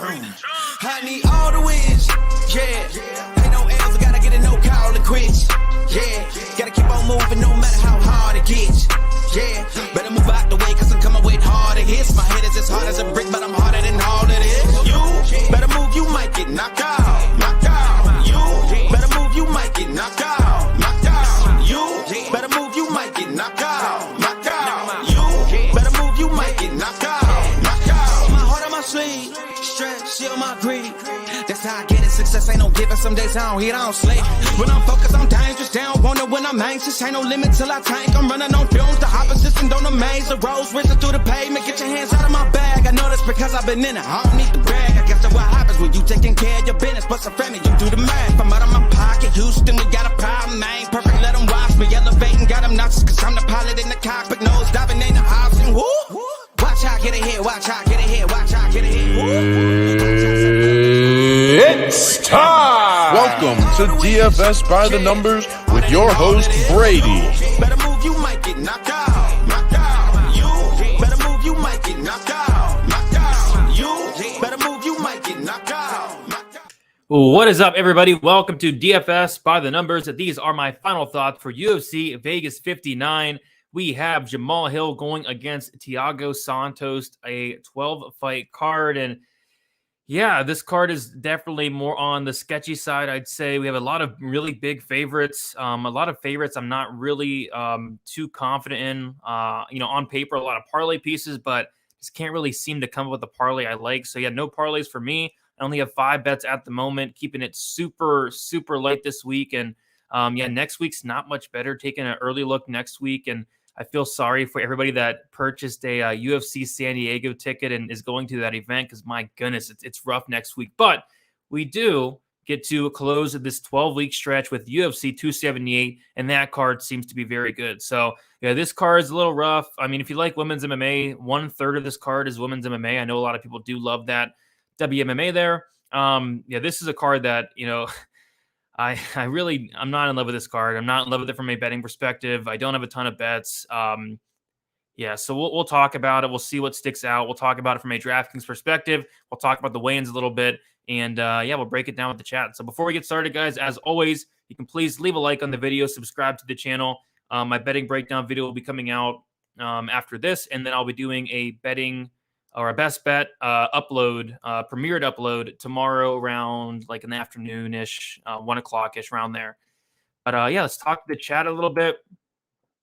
I need all the wins, yeah. Ain't no L's, I gotta get it, no call it quits, yeah. Gotta keep on moving no matter how hard it gets, yeah. Better move out the way, cause I'm coming with harder hits. My head is as hard as a brick, but I'm harder than all it is. You better move, you might get knocked out, knocked out. You better move, you might get knocked out, knocked out. You better move, you might get knocked out, knocked out. You better move, you might get knocked out, knocked out. My heart on my sleeve, stress, shield my greed. That's how I get it, success ain't no giving. Some days I don't hit, I don't sleep. When I'm focused, I'm dangerous, down, wonder when I'm anxious. Ain't no limit till I tank, I'm running on fumes. The opposition don't amaze, the roads racing through the pavement. Get your hands out of my bag, I know that's because I've been in it. I don't need to brag, I guess that's what happens when you taking care of your business. But some family, you do the math. I'm out of my pocket, Houston, we got a problem, man. Perfect, let them watch me, elevating, got them nauseous. Cause I'm the pilot in the cockpit, nose diving, ain't the option. Woo! Watch out, get ahead, watch out, get ahead, watch out, get ahead. It's time! Welcome to DFS by the Numbers with your host, Brady. Better move, you might get knocked out, knocked out. You better move, you might get knocked out, knocked out. You better move, you might get knocked out, knocked out. What is up, everybody? Welcome to DFS by the Numbers. These are my final thoughts for UFC Vegas 59. We have Jamal Hill going against Thiago Santos, a 12-fight card. And yeah, this card is definitely more on the sketchy side, I'd say. We have a lot of really big favorites. A lot of favorites I'm not really too confident in. On paper, a lot of parlay pieces, but just can't really seem to come up with a parlay I like. So yeah, no parlays for me. I only have 5 bets at the moment, keeping it super, super light this week. And next week's not much better. Taking an early look next week, and I feel sorry for everybody that purchased a UFC San Diego ticket and is going to that event because, my goodness, it's rough next week. But we do get to close this 12-week stretch with UFC 278, and that card seems to be very good. So, yeah, this card is a little rough. I mean, if you like women's MMA, 1/3 of this card is women's MMA. I know a lot of people do love that WMMA there. This is a card that, I'm not in love with this card. I'm not in love with it from a betting perspective. I don't have a ton of bets. So we'll talk about it. We'll see what sticks out. We'll talk about it from a Draftkings perspective. We'll talk about the weigh-ins a little bit. And we'll break it down with the chat. So before we get started, guys, as always, you can please leave a like on the video, subscribe to the channel. My betting breakdown video will be coming out after this. And then I'll be doing a betting or a best bet upload, premiered upload tomorrow around like in the afternoon-ish, 1 o'clock-ish around there. But let's talk to the chat a little bit.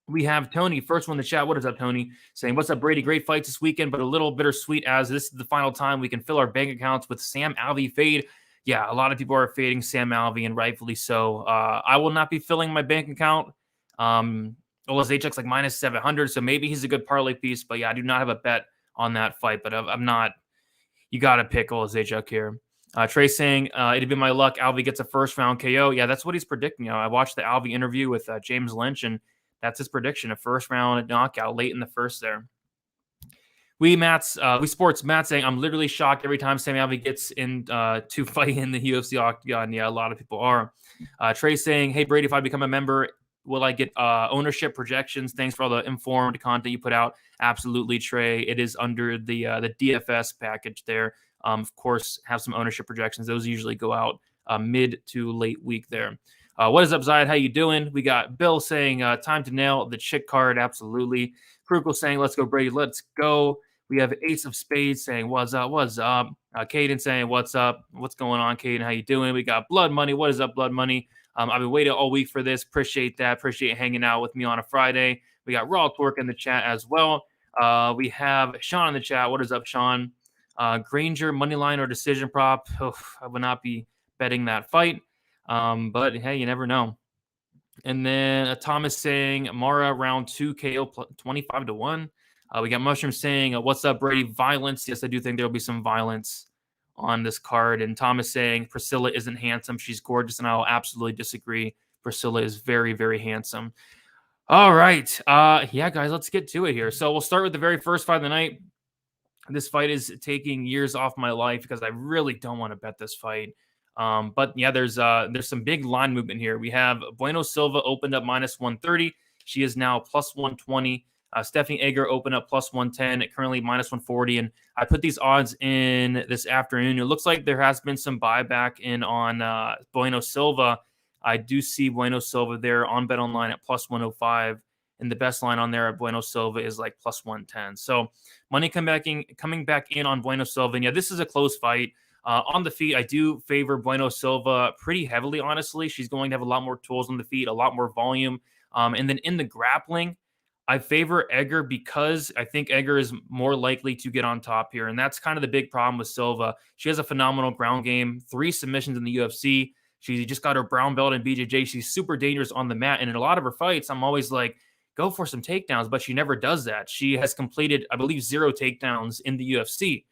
We have Tony, first one in the chat. What is up, Tony? Saying, what's up, Brady? Great fights this weekend, but a little bittersweet as this is the final time we can fill our bank accounts with Sam Alvey fade. Yeah, a lot of people are fading Sam Alvey, and rightfully so. I will not be filling my bank account. Olezczuk's like minus 700, so maybe he's a good parlay piece. But yeah, I do not have a bet on that fight, but I'm not. You got to pick Olezczuk here. Trey saying, it'd be my luck. Alvey gets a first-round KO. Yeah, that's what he's predicting. I watched the Alvey interview with James Lynch, and that's his prediction, a first-round knockout late in the first there. We Sports, Matt saying, I'm literally shocked every time Sam Alvey gets in to fight in the UFC octagon. Yeah, a lot of people are. Trey saying, hey, Brady, if I become a member, will I get ownership projections? Thanks for all the informed content you put out. Absolutely, Trey. It is under the DFS package there. Of course, have some ownership projections. Those usually go out mid to late week there. What is up, Zayed? How you doing? We got Bill saying, time to nail the chick card. Absolutely. Krugel saying, let's go, Brady. Let's go. We have Ace of Spades saying, what's up? What's up? Caden saying, what's up? What's going on, Caden? How you doing? We got Blood Money. What is up, Blood Money? I've been waiting all week for this. Appreciate that. Appreciate hanging out with me on a Friday. We got Raw Torque in the chat as well. We have Sean in the chat. What is up, Sean? Granger, money line or decision prop. I would not be betting that fight. But hey, you never know. And then Thomas saying Mara round 2 KO 25-1. We got Mushroom saying, what's up, Brady? Violence. Yes, I do think there'll be some violence on this card. And Thomas saying Priscilla isn't handsome. She's gorgeous. And I'll absolutely disagree. Priscilla is very, very handsome. All right. Guys, let's get to it here. So we'll start with the very first fight of the night. This fight is taking years off my life because I really don't want to bet this fight. But yeah, there's some big line movement here. We have Bueno Silva opened up minus 130. She is now plus 120. Stephanie Edgar opened up plus 110, currently minus 140. And I put these odds in this afternoon. It looks like there has been some buyback in on Bueno Silva. I do see Bueno Silva there on Bet Online at plus 105. And the best line on there at Bueno Silva is like plus 110. So money coming back in on Bueno Silva. And yeah, this is a close fight. On the feet, I do favor Bueno Silva pretty heavily, honestly. She's going to have a lot more tools on the feet, a lot more volume. And then in the grappling, I favor Edgar because I think Edgar is more likely to get on top here. And that's kind of the big problem with Silva. She has a phenomenal ground game, 3 submissions in the UFC. She just got her brown belt in BJJ. She's super dangerous on the mat. And in a lot of her fights, I'm always like, go for some takedowns, but she never does that. She has completed, I believe, 0 takedowns in the UFC.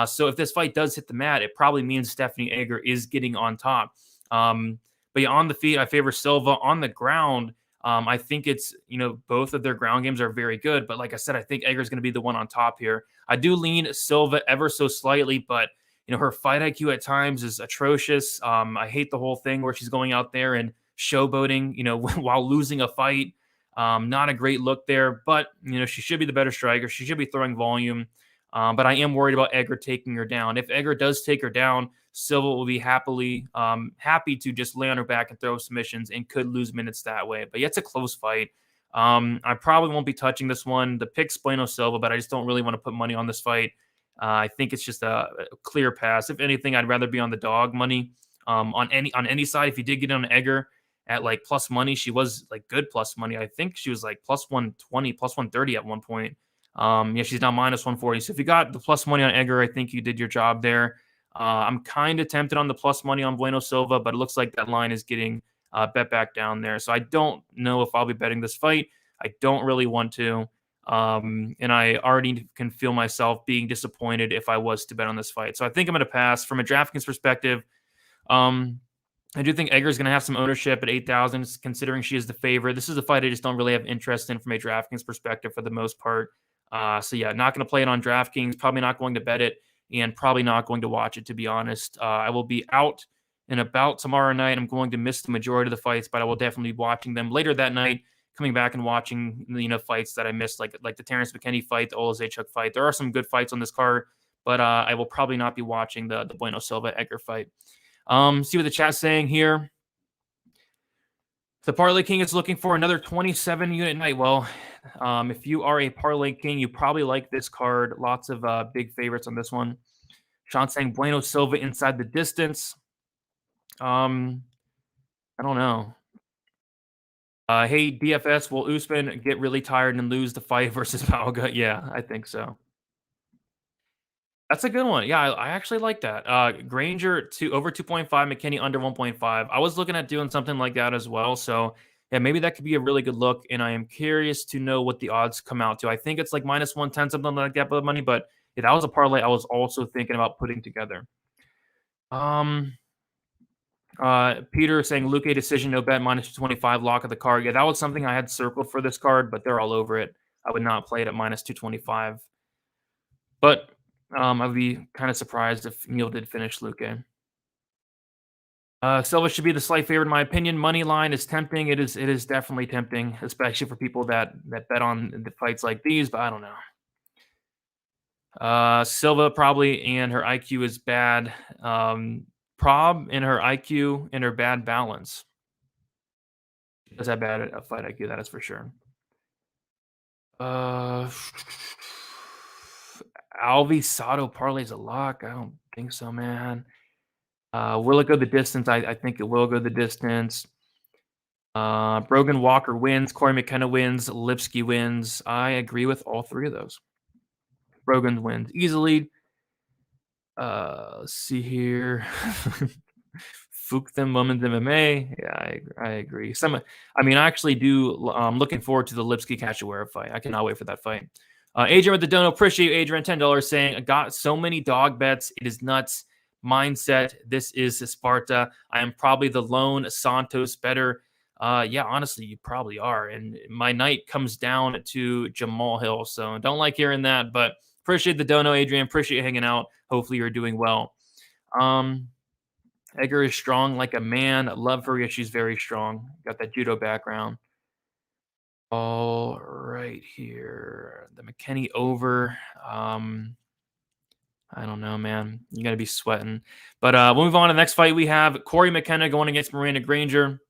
So if this fight does hit the mat, it probably means Stephanie Edgar is getting on top. But yeah, on the feet, I favor Silva. On the ground, I think it's, both of their ground games are very good. But like I said, I think Edgar is going to be the one on top here. I do lean Silva ever so slightly, but her fight IQ at times is atrocious. I hate the whole thing where she's going out there and showboating, while losing a fight. Not a great look there, but she should be the better striker. She should be throwing volume. But I am worried about Edgar taking her down. If Edgar does take her down, Silva will be happy to just lay on her back and throw submissions and could lose minutes that way. But yeah, it's a close fight. I probably won't be touching this one. The pick's Bueno Silva, but I just don't really want to put money on this fight. I think it's just a clear pass. If anything, I'd rather be on the dog money on any side. If you did get on Edgar at like plus money, she was like good plus money. I think she was like plus 120, plus 130 at one point. Yeah, she's now minus 140. So if you got the plus money on Edgar, I think you did your job there. I'm kind of tempted on the plus money on Bueno Silva, but it looks like that line is getting bet back down there. So I don't know if I'll be betting this fight. I don't really want to. And I already can feel myself being disappointed if I was to bet on this fight. So I think I'm going to pass. From a DraftKings perspective, I do think Edgar is going to have some ownership at 8,000, considering she is the favorite. This is a fight I just don't really have interest in from a DraftKings perspective for the most part. So yeah, not going to play it on DraftKings, probably not going to bet it, and probably not going to watch it, to be honest. I will be out and about tomorrow night. I'm going to miss the majority of the fights, but I will definitely be watching them later that night, coming back and watching fights that I missed, like the Terrence McKinney fight, the Olezczuk fight. There are some good fights on this card, but I will probably not be watching the Bueno Silva Edgar fight. See what the chat's saying here. The Parlay King is looking for another 27 unit night. Well, if you are a Parlay King, you probably like this card. Lots of big favorites on this one. Sean saying Bueno Silva inside the distance. I don't know. Hey, DFS, will Usman get really tired and lose the fight versus Pauga? Yeah, I think so. That's a good one. Yeah, I actually like that. Granger over 2.5, McKinney under 1.5. I was looking at doing something like that as well. So yeah, maybe that could be a really good look. And I am curious to know what the odds come out to. I think it's like minus 110, something like that, but money. But yeah, that was a parlay I was also thinking about putting together. Peter saying Luque decision, no bet, minus 225, lock of the card. Yeah, that was something I had circled for this card, but they're all over it. I would not play it at minus 225. But I'd be kind of surprised if Neal did finish Luque. Silva should be the slight favorite in my opinion. Money line is tempting. It is definitely tempting, especially for people that bet on the fights like these, but I don't know. Silva probably, and her IQ is bad. Prob and her IQ and her bad balance. She does have bad fight IQ, that is for sure. Alvey Sato parlays a lock. I don't think so, man. Will it go the distance? I think it will go the distance. Brogan Walker wins. Corey McKenna wins. Lipski wins. I agree with all 3 of those. Brogan wins easily. Let's see here. Fook them women's MMA. Yeah, I agree. I actually do. I'm looking forward to the Lipski Cachoeira fight. I cannot wait for that fight. Adrian with the dono. Appreciate you, Adrian. $10 saying, I got so many dog bets. It is nuts. Mindset. This is Sparta. I am probably the lone Santos better. Yeah, honestly, you probably are. And my night comes down to Jamal Hill. So don't like hearing that, but appreciate the dono, Adrian. Appreciate you hanging out. Hopefully you're doing well. Edgar is strong like a man. I love her. Yeah, she's very strong. Got that judo background. All right here. The McKinney over. I don't know, man. You got to be sweating. But we'll move on to the next fight. We have Corey McKenna going against Miranda Granger.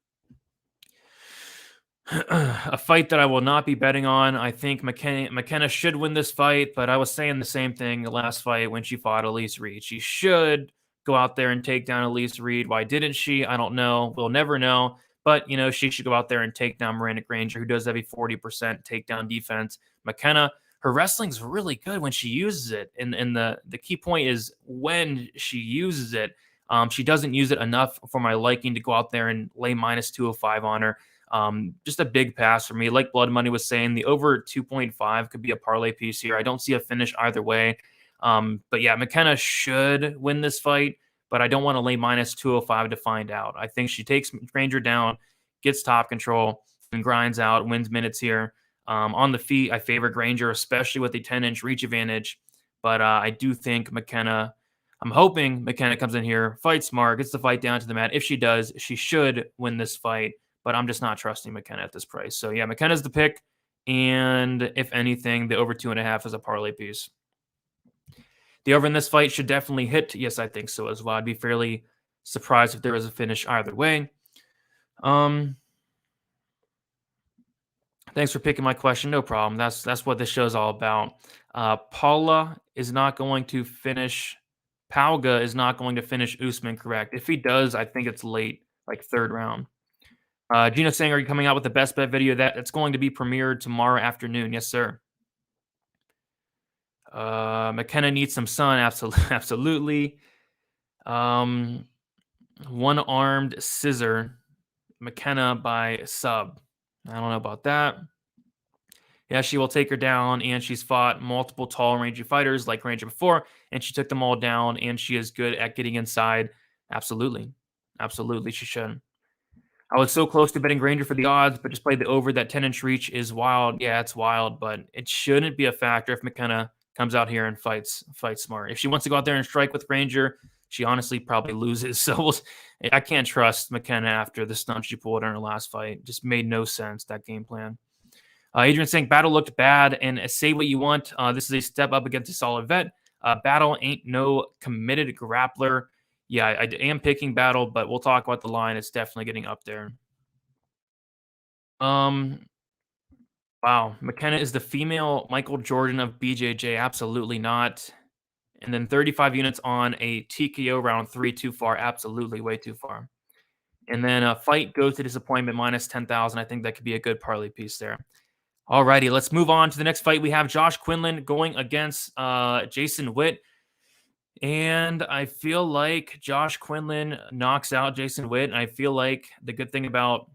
A fight that I will not be betting on. I think McKenna should win this fight, but I was saying the same thing the last fight when she fought Elise Reed. She should go out there and take down Elise Reed. Why didn't she? I don't know. We'll never know. But, she should go out there and take down Miranda Granger, who does have a 40% takedown defense. McKenna, her wrestling's really good when she uses it. And the key point is when she uses it, she doesn't use it enough for my liking to go out there and lay minus 205 on her. Just a big pass for me. Like Blood Money was saying, the over 2.5 could be a parlay piece here. I don't see a finish either way. But yeah, McKenna should win this fight, but I don't want to lay minus 205 to find out. I think she takes Granger down, gets top control, and grinds out, wins minutes here. On the feet, I favor Granger, especially with a 10-inch reach advantage. But I do think McKenna, I'm hoping McKenna comes in here, fights smart, gets the fight down to the mat. If she does, she should win this fight. But I'm just not trusting McKenna at this price. So yeah, McKenna's the pick. And if anything, the over 2.5 is a parlay piece. The over in this fight should definitely hit. Yes, I think so as well. I'd be fairly surprised if there was a finish either way. Thanks for picking my question. No problem. That's what this show is all about. Pauga is not going to finish Usman, correct? If he does, I think it's late, like third round. Gino saying, are you coming out with the best bet video? That's going to be premiered tomorrow afternoon. Yes, sir. McKenna needs some sun. Absolutely. One-armed scissor. McKenna by sub. I don't know about that. Yeah, she will take her down, and she's fought multiple tall, rangy fighters like Granger before, and she took them all down, and she is good at getting inside. Absolutely. Absolutely, she should. I was so close to betting Granger for the odds, but just played the over. That 10-inch reach is wild. Yeah, it's wild, but it shouldn't be a factor if McKenna comes out here and fights smart. If she wants to go out there and strike with Granger, she honestly probably loses. So I can't trust McKenna after the stunt she pulled in her last fight. Just made no sense, that game plan. Adrian saying, Battle looked bad, and say what you want. This is a step up against a solid vet. Battle ain't no committed grappler. Yeah, I am picking Battle, but we'll talk about the line. It's definitely getting up there. Wow. McKenna is the female Michael Jordan of BJJ. Absolutely not. And then 35 units on a TKO round 3, too far. Absolutely way too far. And then a fight goes to disappointment minus 10,000. I think that could be a good parlay piece there. All righty, let's move on to the next fight. We have Josh Quinlan going against Jason Witt. And I feel like Josh Quinlan knocks out Jason Witt. And I feel like the good thing about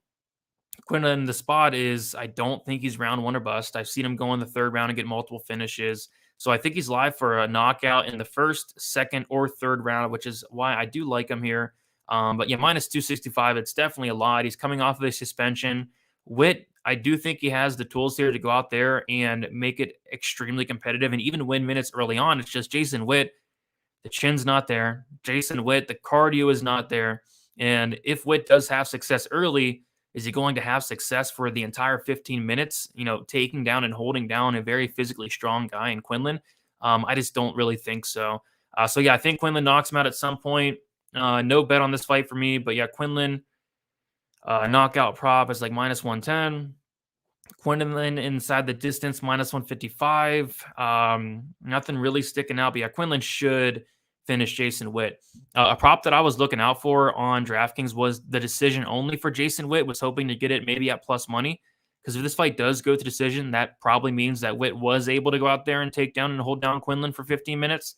Quinlan in the spot is I don't think he's round one or bust. I've seen him go in the third round and get multiple finishes. So I think he's live for a knockout in the first, second, or third round, which is why I do like him here. But yeah, minus 265, it's definitely a lot. He's coming off of a suspension. Witt, I do think he has the tools here to go out there and make it extremely competitive and even win minutes early on. It's just Jason Witt. The chin's not there. Jason Witt, the cardio is not there. And if Witt does have success early, is he going to have success for the entire 15 minutes, taking down and holding down a very physically strong guy in Quinlan? I just don't really think so. So, yeah, I think Quinlan knocks him out at some point. No bet on this fight for me. But, yeah, Quinlan knockout prop is like minus 110. Quinlan inside the distance, minus 155. Nothing really sticking out. But, yeah, Quinlan should finish Jason Witt. A prop that I was looking out for on DraftKings was the decision only for Jason Witt. Was hoping to get it maybe at plus money, because if this fight does go to decision, that probably means that Witt was able to go out there and take down and hold down Quinlan for 15 minutes.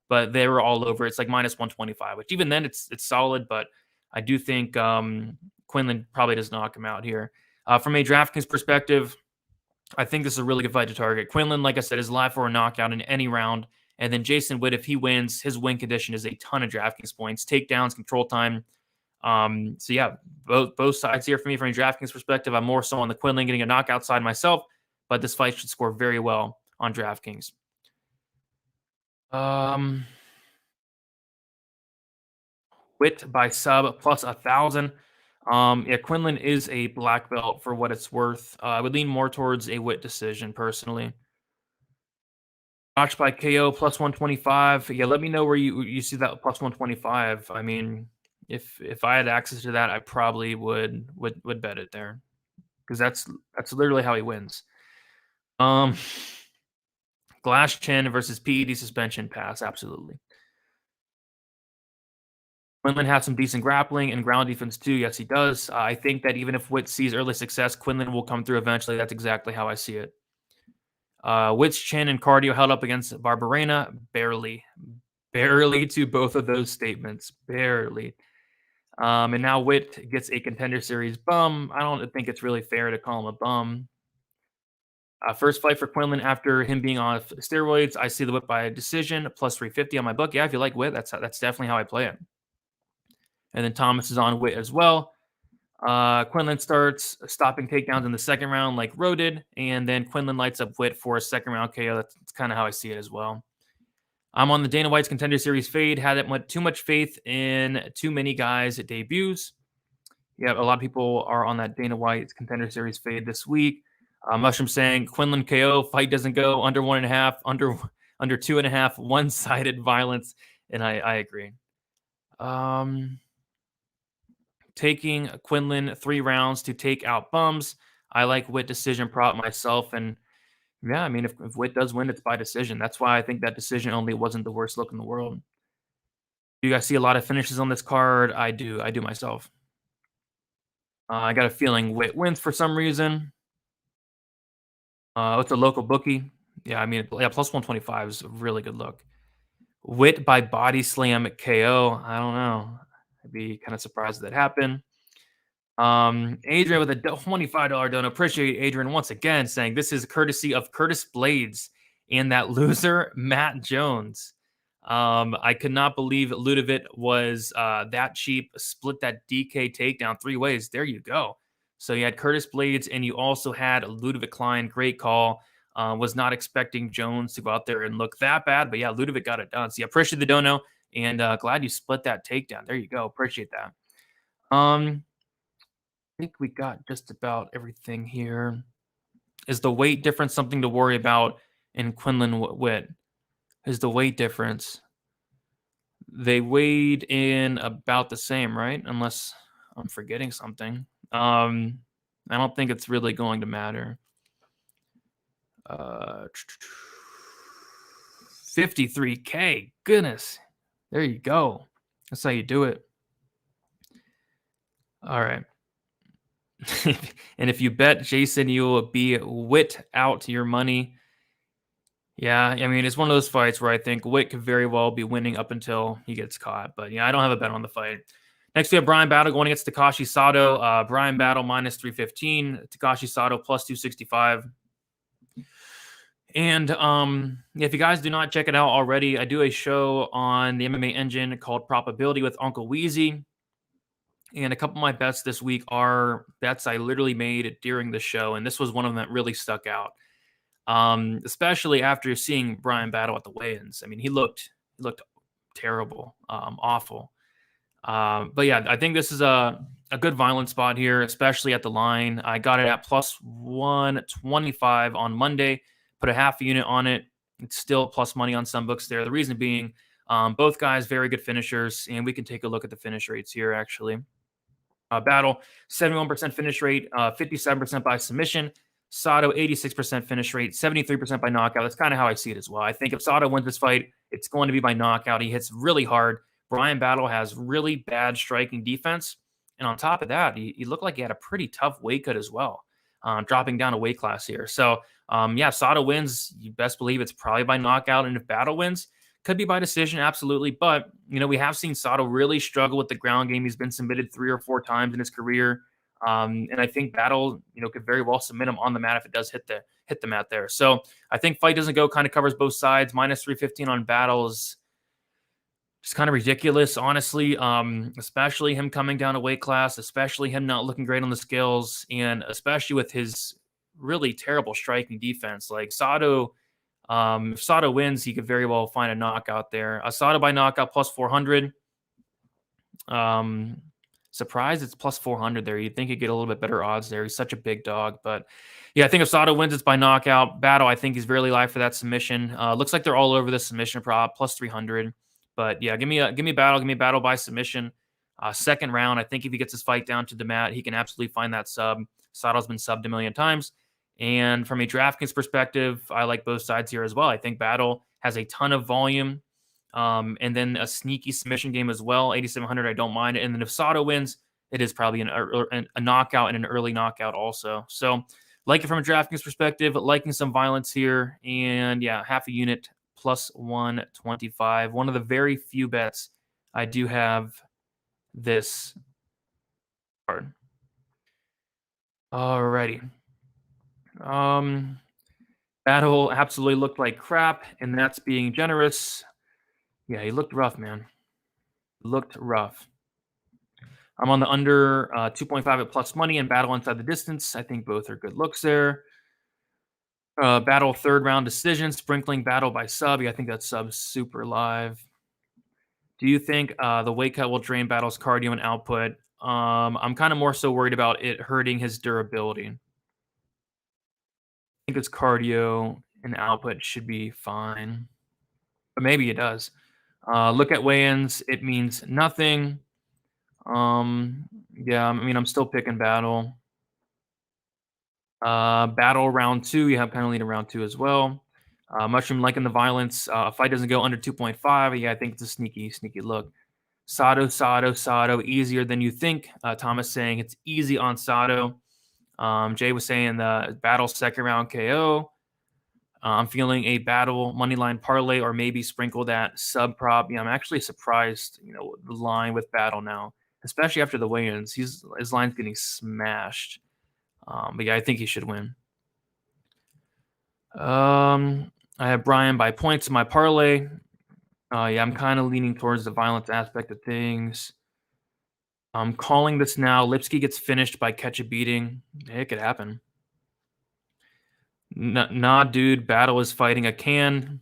But they were all over. It's like minus 125, which even then it's solid. But I do think Quinlan probably does knock him out here. From a DraftKings perspective, I think this is a really good fight to target. Quinlan, like I said, is live for a knockout in any round. And then Jason Witt, if he wins, his win condition is a ton of DraftKings points, takedowns, control time. So yeah, both sides here for me from a DraftKings perspective. I'm more so on the Quinlan getting a knockout side myself, but this fight should score very well on DraftKings. Witt by sub plus 1,000. Yeah, Quinlan is a black belt for what it's worth. I would lean more towards a Witt decision personally. Notch by KO plus 125. Yeah, let me know where you see that plus 125. I mean, if I had access to that, I probably would bet it there because that's literally how he wins. Glass chin versus PED suspension pass, absolutely. Quinlan has some decent grappling and ground defense too. Yes, he does. I think that even if Witt sees early success, Quinlan will come through eventually. That's exactly how I see it. Witt's chin and cardio held up against Barberena, barely to both of those statements, barely. And now Witt gets a Contender Series bum. I don't think it's really fair to call him a bum. First fight for Quinlan after him being on steroids. I see the Witt by decision, plus 350 on my book. Yeah, if you like Witt, that's definitely how I play it. And then Thomas is on Witt as well. Quinlan starts stopping takedowns in the second round like Rowe did, and then Quinlan lights up Witt for a second round KO. That's kind of how I see it as well. I'm on the Dana White's Contender Series fade. Had too much faith in too many guys at debuts. Yeah, a lot of people are on that Dana White's Contender Series fade this week. Mushroom saying Quinlan KO fight doesn't go under 1.5, under 2.5, one-sided violence, and I agree. Taking Quinlan 3 rounds to take out bums. I like Witt decision prop myself, and yeah, I mean if Witt does win, it's by decision. That's why I think that decision only wasn't the worst look in the world. You guys see a lot of finishes on this card? I do myself. I got a feeling Witt wins for some reason. It's a local bookie. Yeah, I mean, yeah, plus 125 is a really good look. Witt by body slam KO. I don't know. I'd be kind of surprised if that happened. Adrian with a $25 donut. Appreciate Adrian once again saying this is courtesy of Curtis Blades and that loser Matt Jones. I could not believe Ludovic was that cheap. Split that DK takedown 3 ways. There you go. So you had Curtis Blades and you also had Ludovic Klein. Great call. Was not expecting Jones to go out there and look that bad, but yeah, Ludovic got it done. So yeah, appreciate the dono and glad you split that takedown. There you go. Appreciate that. I think we got just about everything here. Is the weight difference something to worry about in Quinlan Witt? Is the weight difference? They weighed in about the same, right? Unless I'm forgetting something. I don't think it's really going to matter. 53K. Goodness. There you go. That's how you do it. All right. And if you bet Jason, you will be Witt out your money. Yeah, I mean, it's one of those fights where I think Witt could very well be winning up until he gets caught. But yeah, I don't have a bet on the fight. Next, we have Brian Battle going against Takashi Sato. Brian Battle minus 315. Takashi Sato plus 265. And if you guys do not check it out already, I do a show on the MMA Engine called Probability with Uncle Weezy. And a couple of my bets this week are bets I literally made during the show. And this was one of them that really stuck out. Especially after seeing Brian Battle at the weigh-ins. I mean, he looked terrible, awful. But yeah, I think this is a good violent spot here, especially at the line. I got it at plus 125 on Monday, put a half unit on it. It's still plus money on some books there. The reason being, both guys, very good finishers, and we can take a look at the finish rates here, actually. Battle, 71% finish rate, 57% by submission. Sato, 86% finish rate, 73% by knockout. That's kind of how I see it as well. I think if Sato wins this fight, it's going to be by knockout. He hits really hard. Brian Battle has really bad striking defense. And on top of that, he looked like he had a pretty tough weight cut as well, dropping down a weight class here. So, yeah, Sato wins. You best believe it's probably by knockout. And if Battle wins, could be by decision, absolutely. But, you know, we have seen Sato really struggle with the ground game. He's been submitted 3 or 4 times in his career. And I think Battle, you know, could very well submit him on the mat if it does hit the mat there. So I think fight doesn't go kind of covers both sides. Minus 315 on Battle is just kind of ridiculous, honestly. Especially him coming down a weight class, especially him not looking great on the scales, and especially with his really terrible striking defense. Like Sato, if Sato wins, he could very well find a knockout there. Sato by knockout plus 400. Surprised it's plus 400 there. You'd think you'd get a little bit better odds there. He's such a big dog. But yeah, I think if Sato wins, it's by knockout. Battle, I think he's really live for that submission. Looks like they're all over the submission prop, plus 300. But yeah, give me Battle by submission. Second round, I think if he gets his fight down to the mat, he can absolutely find that sub. Sato's been subbed a million times. And from a DraftKings perspective, I like both sides here as well. I think Battle has a ton of volume. And then a sneaky submission game as well. 8,700, I don't mind it. And then if Sato wins, it is probably a knockout and an early knockout also. So like it from a DraftKings perspective, liking some violence here. And yeah, half a unit plus 125. One of the very few bets I do have this card. Alrighty. Battle absolutely looked like crap, and that's being generous. Yeah, he looked rough, man. Looked rough. I'm on the under 2.5 at plus money and Battle inside the distance. I think both are good looks there. Battle third round decision, sprinkling Battle by sub. Yeah, I think that sub's super live. Do you think the weight cut will drain Battle's cardio and output? I'm kind of more so worried about it hurting his durability. I think his cardio and output should be fine, but maybe it does. Look at weigh-ins. It means nothing. Yeah, I mean, I'm still picking Battle. Battle round 2. You have kind of lead in round 2 as well. Mushroom liking the violence. Fight doesn't go under 2.5. Yeah, I think it's a sneaky look. Sato. Easier than you think. Thomas saying it's easy on Sato. Jay was saying the Battle second round KO. I'm feeling a Battle moneyline parlay or maybe sprinkle that sub prop. Yeah, I'm actually surprised, the line with Battle now, especially after the weigh-ins. His line's getting smashed. But yeah, I think he should win. I have Brian by points in my parlay. Yeah, I'm kind of leaning towards the violence aspect of things. I'm calling this now. Lipski gets finished by catch a beating. It could happen. Nah, dude. Battle is fighting a can.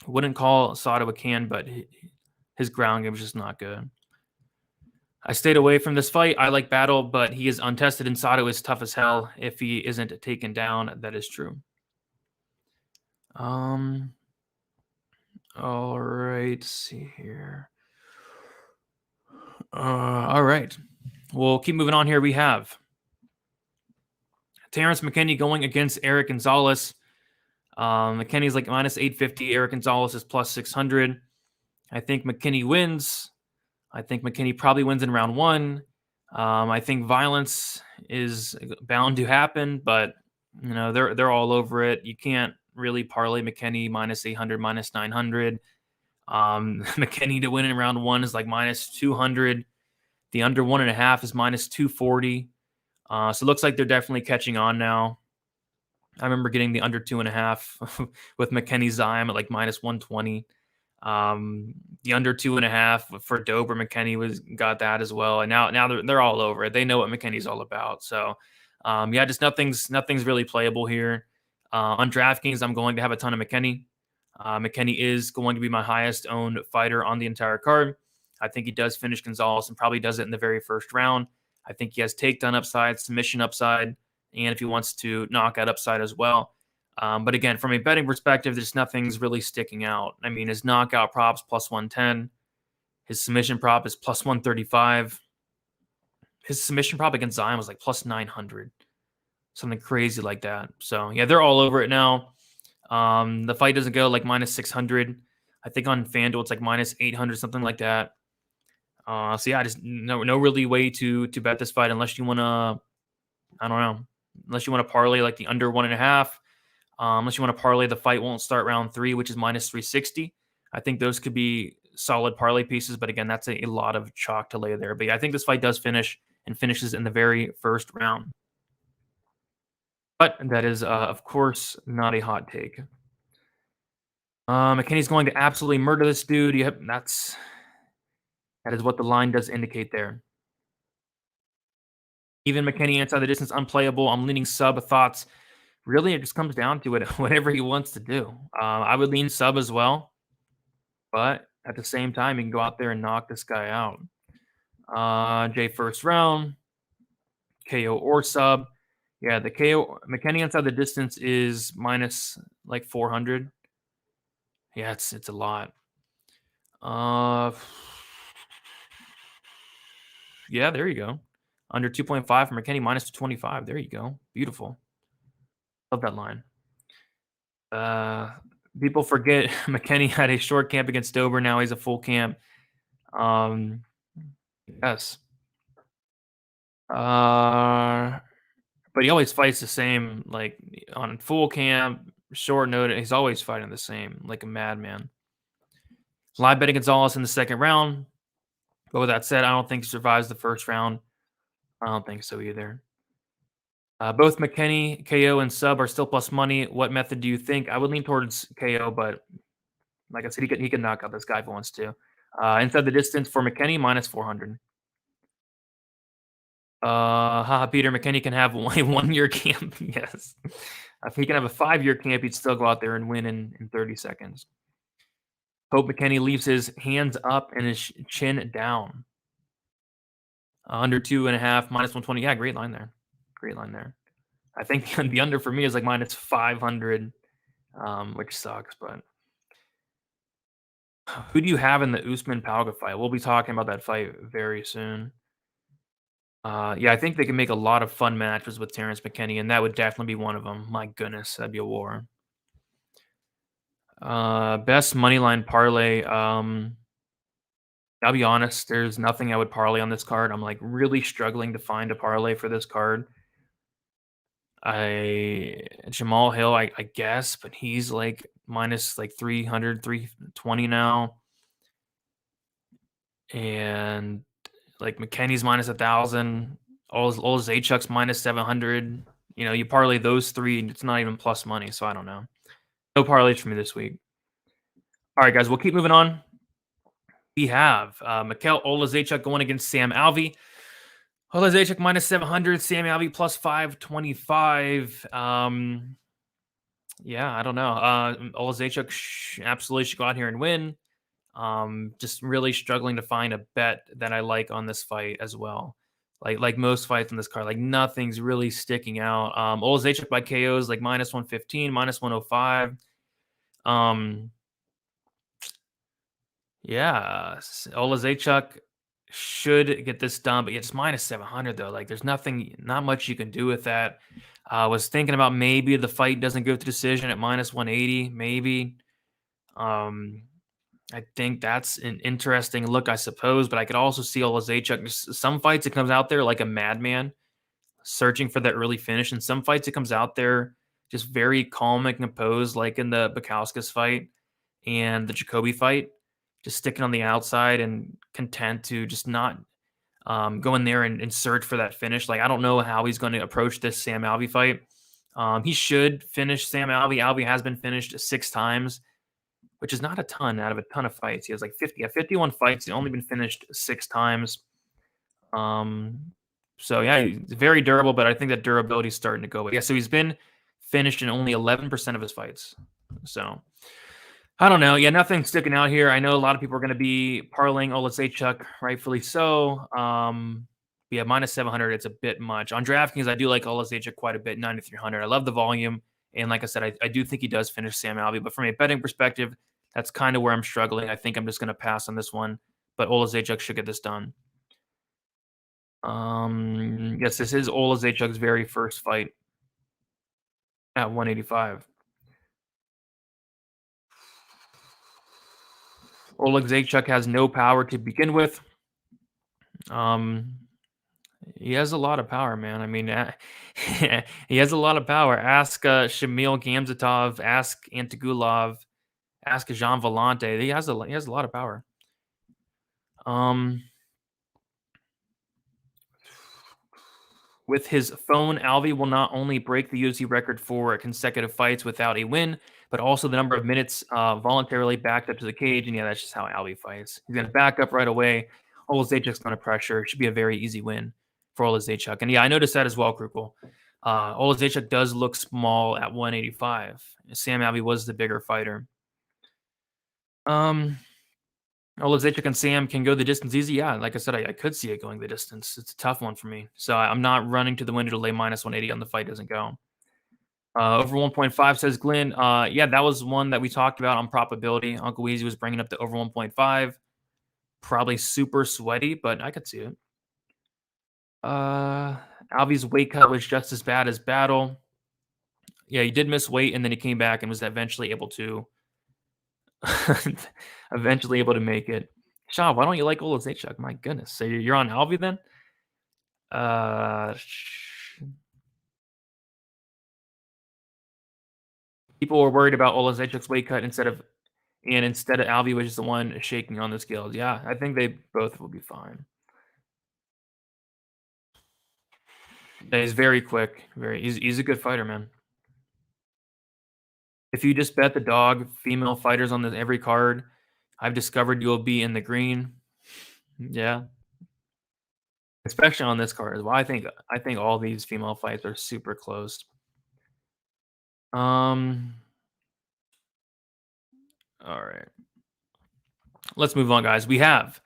Wouldn't call Sato a can, but his ground game is just not good. I stayed away from this fight. I like Battle, but he is untested, and Sato is tough as hell if he isn't taken down. That is true. All right. Let's see here. All right. We'll keep moving on here. We have Terrence McKinney going against Eric Gonzalez. McKinney's like minus 850. Eric Gonzalez is plus 600. I think McKinney wins. I think McKinney probably wins in round 1. I think violence is bound to happen, but they're all over it. You can't really parlay McKinney minus 800, minus 900. McKinney to win in round 1 is like minus 200. The under 1.5 is minus 240. So it looks like they're definitely catching on now. I remember getting the under 2.5 with McKinney Zyme at like minus 120. The under 2.5 for Dober McKinney got that as well. And now they're all over it. They know what McKinney's all about. So yeah, just nothing's really playable here. On DraftKings, I'm going to have a ton of McKinney. McKinney is going to be my highest owned fighter on the entire card. I think he does finish Gonzalez and probably does it in the very first round. I think he has takedown upside, submission upside, and if he wants to, knockout upside as well. But again, from a betting perspective, there's nothing's really sticking out. I mean, his knockout prop's plus 110. His submission prop is plus 135. His submission prop against Zion was like plus 900. Something crazy like that. So yeah, they're all over it now. The fight doesn't go like minus 600. I think on FanDuel it's like minus 800, something like that. So yeah, just no really way to bet this fight unless you want to, I don't know, unless you want to parlay like the under 1.5. Unless you want to parlay the fight won't start round 3, which is minus 360. I think those could be solid parlay pieces, but again, that's a lot of chalk to lay there. But yeah, I think this fight does finish and finishes in the very first round. But that is, of course, not a hot take. McKinney's going to absolutely murder this dude. Yep, that is what the line does indicate there. Even McKinney inside the distance, unplayable. I'm leaning sub. Thoughts. Really, it just comes down to it. Whatever he wants to do. I would lean sub as well. But at the same time, you can go out there and knock this guy out. Jay first round, KO or sub. Yeah, the KO McKenny inside the distance is minus like 400. Yeah, it's a lot. Yeah, there you go. Under 2.5 for McKinney, minus 25. There you go. Beautiful. Love that line. People forget McKinney had a short camp against Dober. Now he's a full camp. Yes. But he always fights the same, like on full camp, short notice. He's always fighting the same, like a madman. Live betting Gonzalez in the second round. But with that said, I don't think he survives the first round. I don't think so either. Both McKinney, KO, and sub are still plus money. What method do you think? I would lean towards KO, but like I said, he can knock out this guy if he wants to. Inside the distance for McKinney, minus 400. Haha, Peter McKinney can have a 1-year camp. Yes. If he can have a 5-year camp, he'd still go out there and win in 30 seconds. Hope McKinney leaves his hands up and his chin down. Under 2.5, minus 120. Yeah, great line there. Great line there. I think the under for me is like minus 500, which sucks. But who do you have in the Usman Palga fight? We'll be talking about that fight very soon. Yeah, I think they can make a lot of fun matches with Terrence McKinney, and that would definitely be one of them. My goodness, that'd be a war. Best moneyline parlay. I'll be honest, there's nothing I would parlay on this card. I'm like really struggling to find a parlay for this card. Jamal Hill, I guess, but he's like minus like 300, 320 now. And like McKinney's minus 1,000. Olezczuk's minus 700. You know, you parlay those three, and it's not even plus money. So I don't know. No parlays for me this week. All right, guys, we'll keep moving on. We have Olezczuk going against Sam Alvey. Olezczuk minus 700, Sam Alvey plus 525. Yeah, I don't know. Olezczuk absolutely should go out here and win. Just really struggling to find a bet that I like on this fight as well. Like most fights in this card, like nothing's really sticking out. Olezczuk by KO is like minus 115, minus 105. Yeah, Olezczuk should get this done, but it's minus 700 though. Like there's not much you can do with that. I was thinking about maybe the fight doesn't go to decision at minus 180, maybe. I think that's an interesting look, I suppose, but I could also see Olezczuk. Some fights it comes out there like a madman, searching for that early finish, and some fights it comes out there just very calm and composed, like in the Bakauskas fight and the Jacoby fight, just sticking on the outside and content to just not go in there and search for that finish. Like I don't know how he's going to approach this Sam Alvey fight. He should finish Sam Alvey. Alvey has been finished 6 times, which is not a ton out of a ton of fights. He has like 51 fights. He's only been finished 6 times. So yeah, he's very durable, but I think that durability is starting to go away. Yeah, so he's been finished in only 11% of his fights. So I don't know. Yeah, nothing sticking out here. I know a lot of people are going to be parlaying Olezczuk, rightfully so. Yeah, minus 700, it's a bit much. On DraftKings, I do like Olezczuk quite a bit, 9,300. I love the volume. And like I said, I do think he does finish Sam Alvey. But from a betting perspective, that's kind of where I'm struggling. I think I'm just going to pass on this one. But Olezczuk should get this done. Yes, this is Olezczuk's very first fight at 185. Olezczuk has no power to begin with. He has a lot of power, man. I mean, he has a lot of power. Ask Shamil Gamzatov, ask Antigulov, ask Jean Vellante. He has a lot of power. With his phone, Alvey will not only break the UFC record for consecutive fights without a win, but also the number of minutes voluntarily backed up to the cage. And yeah, that's just how Alvey fights. He's going to back up right away. Olezczuk's going to pressure. It should be a very easy win for Olezczuk. And yeah, I noticed that as well, Krukul. Olezczuk does look small at 185. Sam Alvey was the bigger fighter. Olezczuk and Sam can go the distance easy. Yeah, like I said, I could see it going the distance. It's a tough one for me. So I'm not running to the window to lay minus 180 on the fight doesn't go. Over 1.5 says Glenn. Yeah, that was one that we talked about on probability. Uncle Weezy was bringing up the over 1.5. Probably super sweaty, but I could see it. Alvey's weight cut was just as bad as Battle. Yeah, he did miss weight, and then he came back and was eventually able to make it. Shaw, why don't you like Olezczuk? My goodness. So you're on Alvey then? People were worried about Olezczuk's weight cut instead of Alvey, which is the one shaking on the scales. Yeah, I think they both will be fine. Yeah, he's very quick. He's a good fighter, man. If you just bet the dog female fighters on every card, I've discovered you'll be in the green. Yeah. Especially on this card as well. I think all these female fights are super close. All right. Let's move on, guys. We have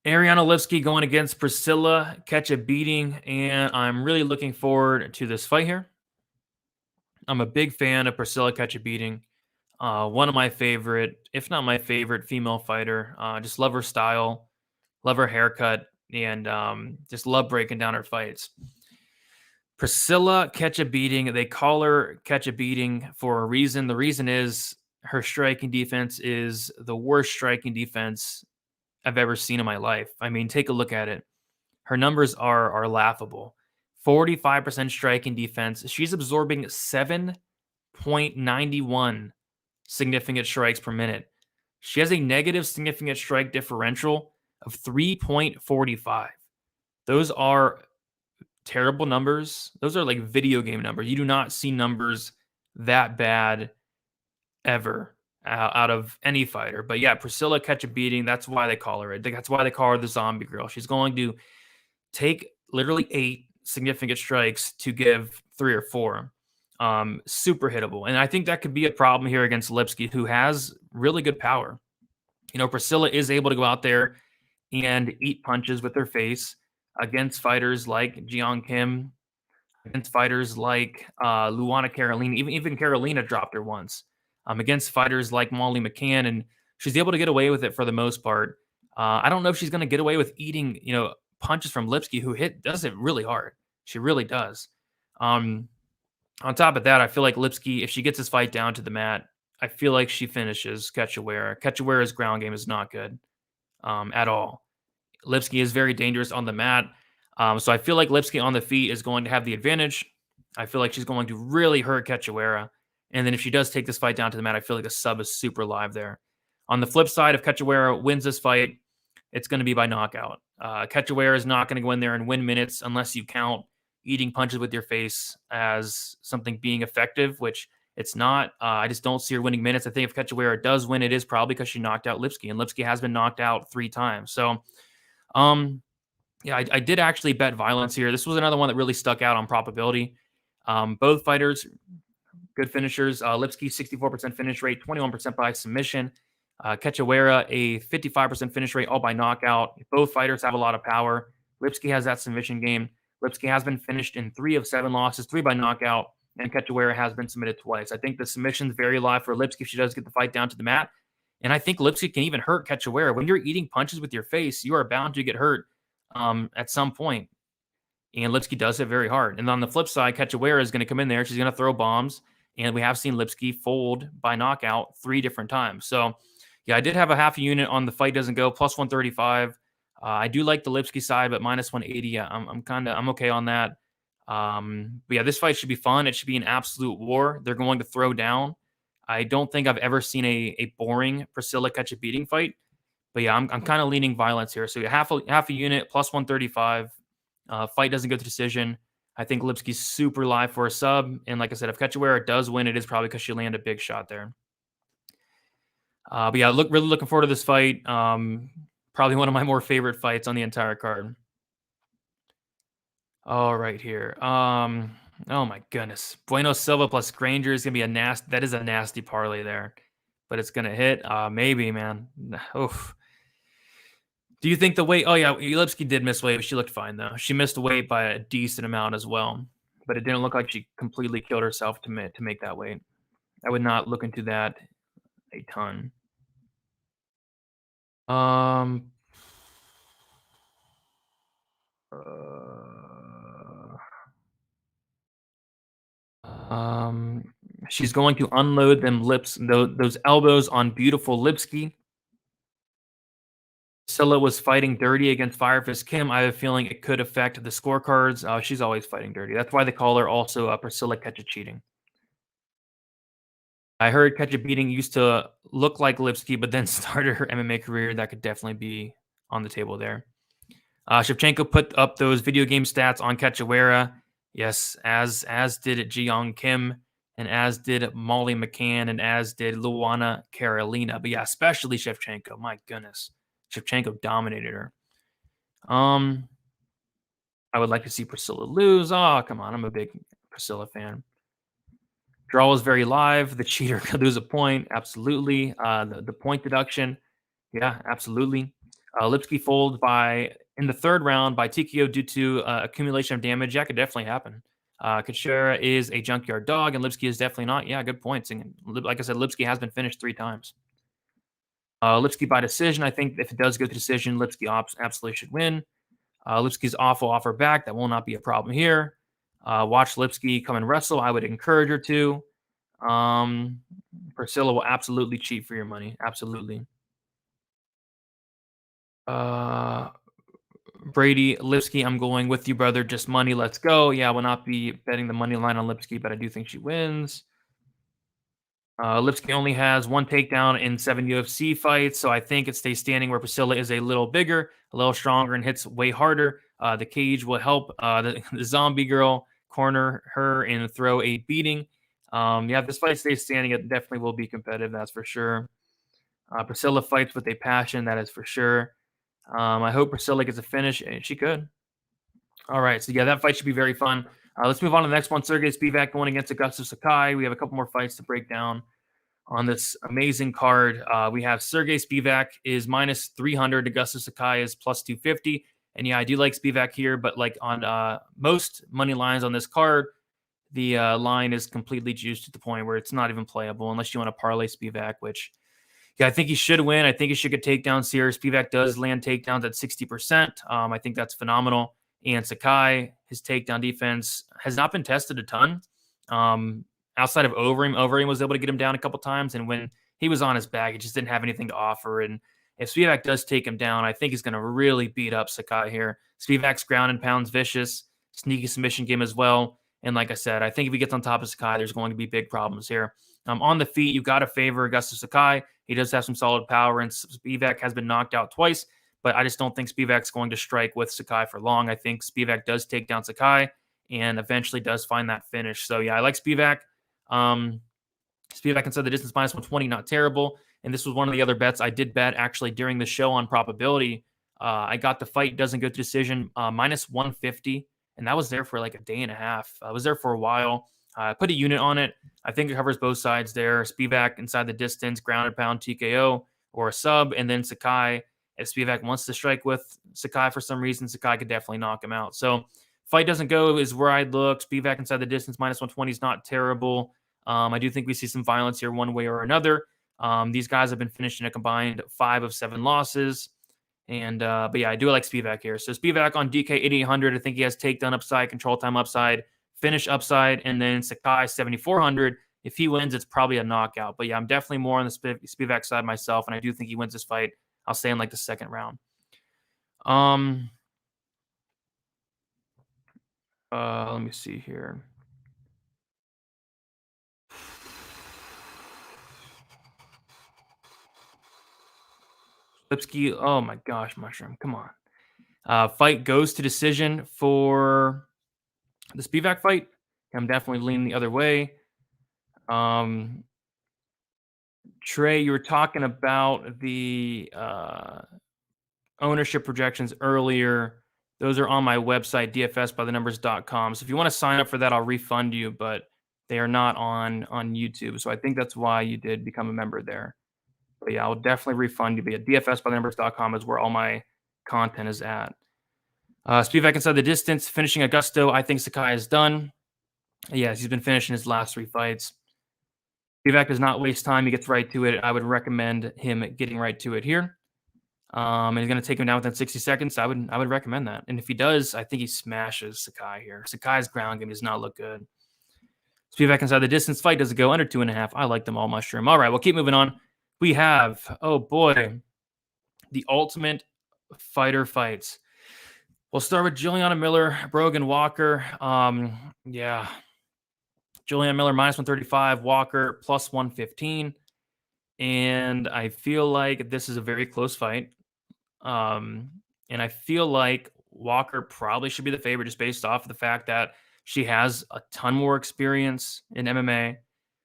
Ariana Lipski going against Priscilla, catch a beating, and I'm really looking forward to this fight here. I'm a big fan of Priscilla catch a beating. One of my favorite, if not my favorite, female fighter. Just love her style, love her haircut, and just love breaking down her fights. Priscilla catch a beating. They call her catch a beating for a reason. The reason is her striking defense is the worst striking defense I've ever seen in my life. I mean, take a look at it. Her numbers are laughable. 45% striking defense. She's absorbing 7.91 significant strikes per minute. She has a negative significant strike differential of 3.45. Those are terrible numbers. Those are like video game numbers. You do not see numbers that bad ever out of any fighter. But yeah, Priscilla catch a beating. That's why they call her it. That's why they call her the zombie girl. She's going to take literally 8 significant strikes to give 3 or 4. Super hittable. And I think that could be a problem here against Lipski, who has really good power. You know, Priscilla is able to go out there and eat punches with her face against fighters like Jeong Kim, against fighters like Luana Carolina. Even Carolina dropped her once. Against fighters like Molly McCann, and she's able to get away with it for the most part. I don't know if she's going to get away with eating, punches from Lipski, who does it really hard. She really does. On top of that, I feel like Lipski, if she gets this fight down to the mat, I feel like she finishes Cachoeira. Cachoeira's ground game is not good at all. Lipski is very dangerous on the mat. So I feel like Lipski on the feet is going to have the advantage. I feel like she's going to really hurt Cachoeira. And then if she does take this fight down to the mat, I feel like the sub is super live there. On the flip side, if Cachoeira wins this fight, it's going to be by knockout. Cachoeira is not going to go in there and win minutes unless you count eating punches with your face as something being effective, which it's not. I just don't see her winning minutes. I think if Cachoeira does win, it is probably because she knocked out Lipski, and Lipski has been knocked out 3 times. So, yeah, I did actually bet violence here. This was another one that really stuck out on probability. Both fighters, good finishers. Lipski, 64% finish rate, 21% by submission. Cachoeira, a 55% finish rate, all by knockout. Both fighters have a lot of power. Lipski has that submission game. Lipski has been finished in 3 of 7 losses, 3 by knockout, and Cachoeira has been submitted twice. I think the submission's very live for Lipski if she does get the fight down to the mat. And I think Lipski can even hurt Cachoeira. When you're eating punches with your face, you are bound to get hurt at some point. And Lipski does it very hard. And on the flip side, Cachoeira is going to come in there. She's going to throw bombs. And we have seen Lipski fold by knockout 3 different times. So, yeah, I did have a half a unit on the fight doesn't go, plus 135. I do like the Lipski side, but minus 180. I'm okay on that. But yeah, this fight should be fun. It should be an absolute war. They're going to throw down. I don't think I've ever seen a boring Priscilla catch a beating fight. But yeah, I'm kind of leaning violence here. So half a unit, plus 135. Fight doesn't go to decision. I think Lipski's super live for a sub. And like I said, if Cachoeira does win, it is probably because she landed a big shot there. But yeah, really looking forward to this fight. Probably one of my more favorite fights on the entire card. All right, here. Oh my goodness. Bueno Silva plus Granger is gonna be that is a nasty parlay there. but it's gonna hit. Maybe, man. Oof. Do you think the weight? Oh yeah, Lipski did miss weight, but she looked fine though. She missed weight by a decent amount as well, but it didn't look like she completely killed herself to make that weight. I would not look into that a ton. Um. uh, she's going to unload those elbows on beautiful Lipski. Scylla was fighting dirty against Firefist Kim. I have a feeling it could affect the scorecards. She's always fighting dirty. That's why they call her also Priscilla Catch Cheating. I heard Catch Beating used to look like Lipski, but then started her MMA career. That could definitely be on the table there. Shevchenko put up those video game stats on Cachoeira. Yes, as did Jiyoung Kim, and as did Molly McCann, and as did Luana Carolina. But yeah, especially Shevchenko. My goodness. Shevchenko dominated her. I would like to see Priscilla lose. Oh, come on. I'm a big Priscilla fan. Draw was very live. The cheater could lose a point. Absolutely. The point deduction. Yeah, absolutely. Lipski fold in the third round by TKO due to accumulation of damage. That could definitely happen. Cachoeira is a junkyard dog, and Lipski is definitely not. Yeah, good points. And like I said, Lipski has been finished 3 times. Lipski by decision. I think if it does go to decision, Lipski absolutely should win. Lipski's awful off her back. That will not be a problem here. Watch Lipski come and wrestle. I would encourage her to. Priscilla will absolutely cheat for your money. Absolutely. Brady, Lipski, I'm going with you, brother. Just money. Let's go. Yeah, I will not be betting the money line on Lipski, but I do think she wins. Lipski only has 1 takedown in 7 UFC fights, so I think it stays standing where Priscilla is a little bigger, a little stronger, and hits way harder. The cage will help the zombie girl corner her and throw a beating. Yeah, if this fight stays standing, it definitely will be competitive, that's for sure. Priscilla fights with a passion, that is for sure. I hope Priscilla gets a finish, and she could. All right, so yeah, that fight should be very fun. Let's move on to the next one. Sergey Spivak going against Augustus Sakai. We have a couple more fights to break down on this amazing card. We have Sergey Spivak is minus 300. Augustus Sakai is plus 250. And yeah, I do like Spivak here, but like on most money lines on this card, the line is completely juiced to the point where it's not even playable unless you want to parlay Spivak, which yeah, I think he should win. I think he should get takedowns here. Spivak does land takedowns at 60%. I think that's phenomenal. And Sakai, his takedown defense has not been tested a ton. Outside of Overeem, Overeem was able to get him down a couple times. And when he was on his back, he just didn't have anything to offer. And if Spivak does take him down, I think he's going to really beat up Sakai here. Spivak's ground and pounds vicious, sneaky submission game as well. And like I said, I think if he gets on top of Sakai, there's going to be big problems here. On the feet, you've got to favor Augustus Sakai. He does have some solid power, and Spivak has been knocked out twice, but I just don't think Spivak's going to strike with Sakai for long. I think Spivak does take down Sakai and eventually does find that finish. So, yeah, I like Spivak. Spivak inside the distance minus 120, not terrible. And this was one of the other bets I did bet actually during the show on probability. I got the fight doesn't go to decision minus 150, and that was there for like a day and a half. I was there for a while. I put a unit on it. I think it covers both sides there. Spivak inside the distance, grounded pound TKO or a sub, and then Sakai. If Spivak wants to strike with Sakai for some reason, Sakai could definitely knock him out. So fight doesn't go is where I'd look. Spivak inside the distance, minus 120 is not terrible. I do think we see some violence here one way or another. These guys have been finished in a combined 5 of 7 losses. And but yeah, I do like Spivak here. So Spivak on DK 8800. I think he has takedown upside, control time upside, finish upside, and then Sakai 7400. If he wins, it's probably a knockout. But yeah, I'm definitely more on the Spivak side myself, and I do think he wins this fight. I'll say in like the second round. Let me see here. Lipski, oh my gosh, Mushroom, come on. Fight goes to decision for the Spivak fight. I'm definitely leaning the other way. Trey, you were talking about the ownership projections earlier. Those are on my website, dfsbythenumbers.com. So if you want to sign up for that, I'll refund you. But They are not on YouTube. So I think that's why you did become a member there. But yeah, I'll definitely refund you. But yeah, dfsbythenumbers.com is where all my content is at. Spivak inside the distance, finishing Augusto. I think Sakai is done. Yes, he's been finishing his last 3 fights. Spivak does not waste time. He gets right to it. I would recommend him getting right to it here. And he's going to take him down within 60 seconds. I would recommend that. And if he does, I think he smashes Sakai here. Sakai's ground game does not look good. Spivak inside the distance fight. Does it go under 2.5? I like them all, Mushroom. All right, we'll keep moving on. We have, oh boy, the Ultimate Fighter fights. We'll start with Juliana Miller, Brogan Walker. Yeah. Juliana Miller minus 135, Walker plus 115. And I feel like this is a very close fight. And I feel like Walker probably should be the favorite just based off of the fact that she has a ton more experience in MMA.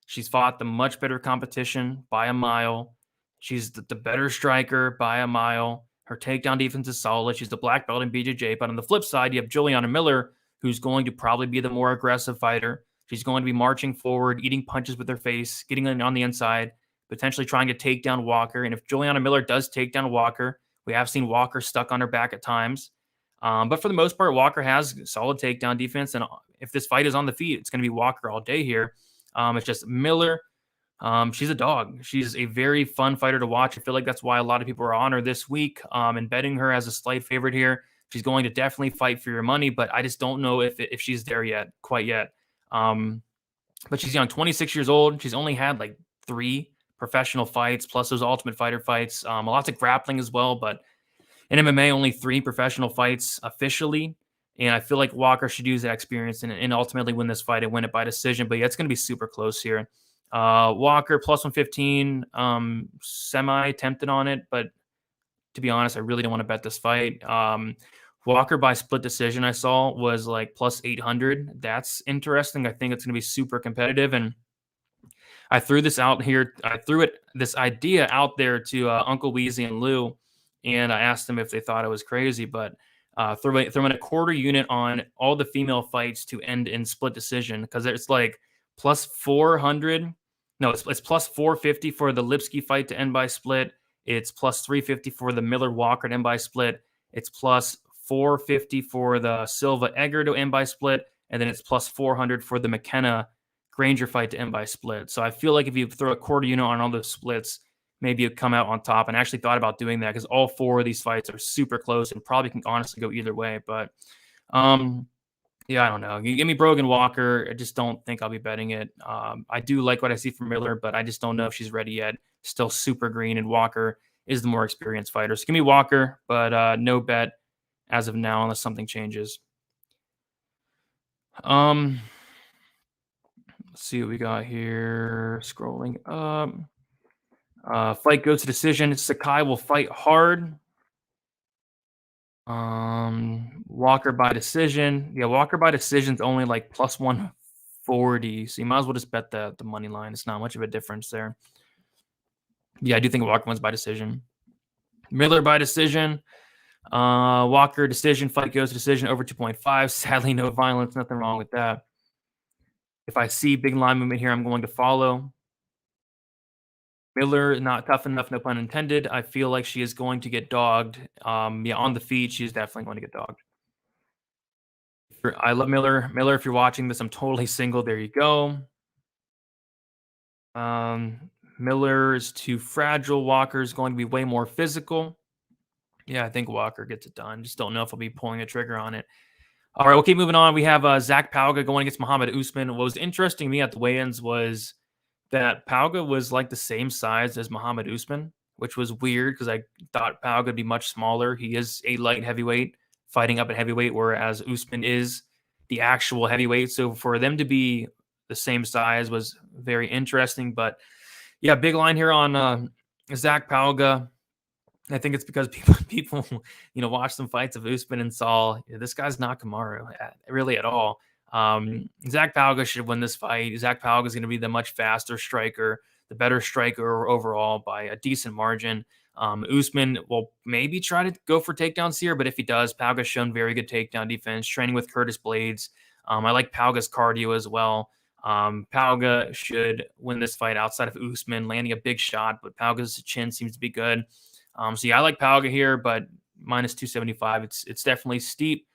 She's fought the much better competition by a mile. She's the better striker by a mile. Her takedown defense is solid. She's the black belt in BJJ. But on the flip side, you have Juliana Miller, who's going to probably be the more aggressive fighter. She's going to be marching forward, eating punches with her face, getting on the inside, potentially trying to take down Walker. And if Juliana Miller does take down Walker, we have seen Walker stuck on her back at times. But for the most part, Walker has solid takedown defense. And if this fight is on the feet, it's going to be Walker all day here. It's just Miller. She's a dog. She's a very fun fighter to watch. I feel like that's why a lot of people are on her this week and betting her as a slight favorite here. She's going to definitely fight for your money, but I just don't know if she's there yet, quite yet. But she's young, 26 years old. She's only had like 3 professional fights, plus those Ultimate Fighter fights. Lots of grappling as well, but in MMA, only 3 professional fights officially. And I feel like Walker should use that experience and ultimately win this fight and win it by decision. But yeah, it's going to be super close here. Walker plus 115, semi tempted on it, but to be honest, I really don't want to bet this fight. Walker by split decision I saw was like plus 800. That's interesting. I think it's going to be super competitive. And I threw this out here. This idea out there to Uncle Weezy and Lou, and I asked them if they thought it was crazy, but throwing a quarter unit on all the female fights to end in split decision, because it's like plus 400. No, it's plus 450 for the Lipski fight to end by split. It's plus 350 for the Miller Walker to end by split. It's plus 450 for the Silva Edgar to end by split. And then it's plus 400 for the McKenna Granger fight to end by split. So I feel like if you throw a quarter unit on all those splits, maybe you come out on top. And I actually thought about doing that because all 4 of these fights are super close and probably can honestly go either way. But yeah, I don't know. You give me Brogan Walker. I just don't think I'll be betting it. I do like what I see from Miller, but I just don't know if she's ready yet. Still super green, and Walker is the more experienced fighter. So give me Walker, but no bet as of now unless something changes. Let's see what we got here. Scrolling up. Fight goes to decision. Sakai will fight hard. Walker by decision. Yeah, Walker by decision is only like plus 140. So you might as well just bet the money line. It's not much of a difference there. Yeah, I do think Walker wins by decision. Miller by decision. Walker decision. Fight goes to decision over 2.5. Sadly, no violence. Nothing wrong with that. If I see big line movement here, I'm going to follow. Miller, not tough enough, no pun intended. I feel like she is going to get dogged. Yeah, on the feet, she's definitely going to get dogged. I love Miller. Miller, if you're watching this, I'm totally single. There you go. Miller is too fragile. Walker is going to be way more physical. Yeah, I think Walker gets it done. Just don't know if I'll be pulling a trigger on it. All right, we'll keep moving on. We have Zach Pauga going against Muhammad Usman. What was interesting to me at the weigh-ins was that Pauga was like the same size as Muhammad Usman, which was weird because I thought Pauga would be much smaller. He is a light heavyweight fighting up at heavyweight, whereas Usman is the actual heavyweight. So for them to be the same size was very interesting. But yeah, big line here on Zach Pauga. I think it's because people watch some fights of Usman and saw this guy's not Kamaru really at all. Zach Pauga should win this fight. Zach Pauga is going to be the much faster striker, the better striker overall by a decent margin. Usman will maybe try to go for takedowns here, but if he does, Pauga's shown very good takedown defense, training with Curtis Blades. I like Pauga's cardio as well. Pauga should win this fight outside of Usman, landing a big shot, but Pauga's chin seems to be good. So yeah, I like Pauga here, but minus 275, it's definitely steep.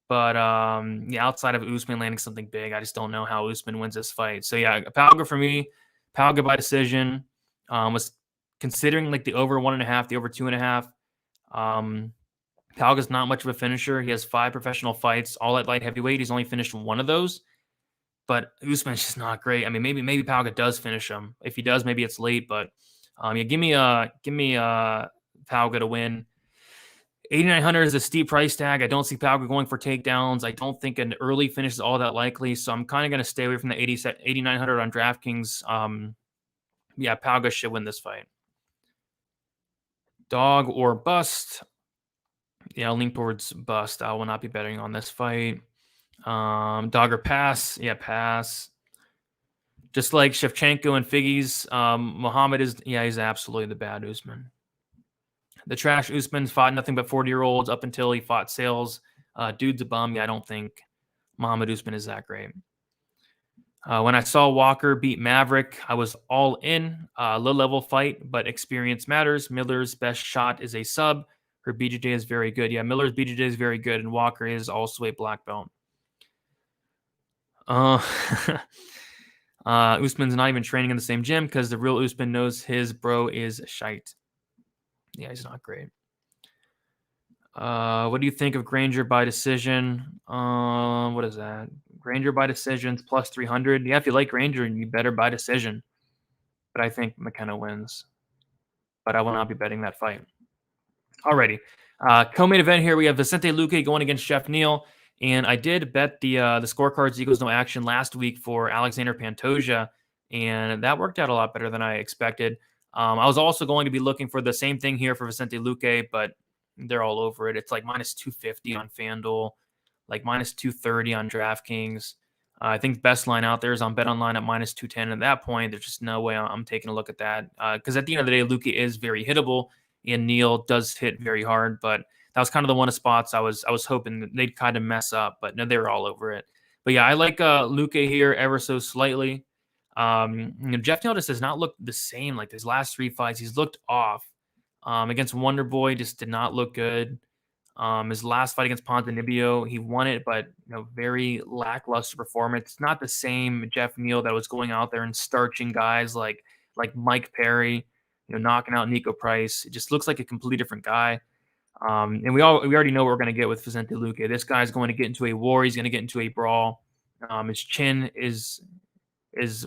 But yeah, outside of Usman landing something big, I just don't know how Usman wins this fight. So yeah, Pauga for me, Pauga by decision. Was considering like the over 1.5, the over 2.5. Pauga's not much of a finisher. He has 5 professional fights, all at light heavyweight. He's only finished one of those. But Usman's just not great. I mean, maybe Pauga does finish him. If he does, maybe it's late. But yeah, give me Pauga to win. 8,900 is a steep price tag. I don't see Pauga going for takedowns. I don't think an early finish is all that likely. So I'm kind of going to stay away from the 8,900 on DraftKings. Yeah, Pauga should win this fight. Dog or bust. Yeah, I'll lean towards bust. I will not be betting on this fight. Dog or pass. Yeah, pass. Just like Shevchenko and Figgies, Muhammad is, yeah, he's absolutely the bad Usman. The trash Usman fought nothing but 40-year-olds up until he fought Sales. Dude's a bum. Yeah, I don't think Muhammad Usman is that great. When I saw Walker beat Maverick, I was all in. Low-level fight, but experience matters. Miller's best shot is a sub. Her BJJ is very good. Yeah, Miller's BJJ is very good, and Walker is also a black belt. Usman's not even training in the same gym because the real Usman knows his bro is shite. Yeah, he's not great. What do you think of Granger by decision? What is that? Granger by decisions plus 300. Yeah, if you like Granger, you better by decision. But I think McKenna wins. But I will not be betting that fight. Alrighty. Co-main event here, we have Vicente Luque going against Jeff Neal. And I did bet the scorecards equals no action last week for Alexander Pantoja. And that worked out a lot better than I expected. I was also going to be looking for the same thing here for Vicente Luque, but they're all over it. It's like minus 250 on FanDuel, like minus 230 on DraftKings. I think the best line out there is on BetOnline at minus 210. At that point, there's just no way I'm taking a look at that. Because at the end of the day, Luque is very hittable, and Neal does hit very hard. But that was kind of the one of spots I was hoping that they'd kind of mess up. But no, they were all over it. But yeah, I like Luque here ever so slightly. Jeff Neal just does not look the same. Like his last 3 fights, he's looked off. Against Wonder Boy, just did not look good. His last fight against Ponzinibbio, he won it, but very lackluster performance. It's not the same Jeff Neal that was going out there and starching guys like Mike Perry, knocking out Nico Price. It just looks like a completely different guy. And we already know what we're going to get with Vicente Luque. This guy's going to get into a war. He's going to get into a brawl. His chin is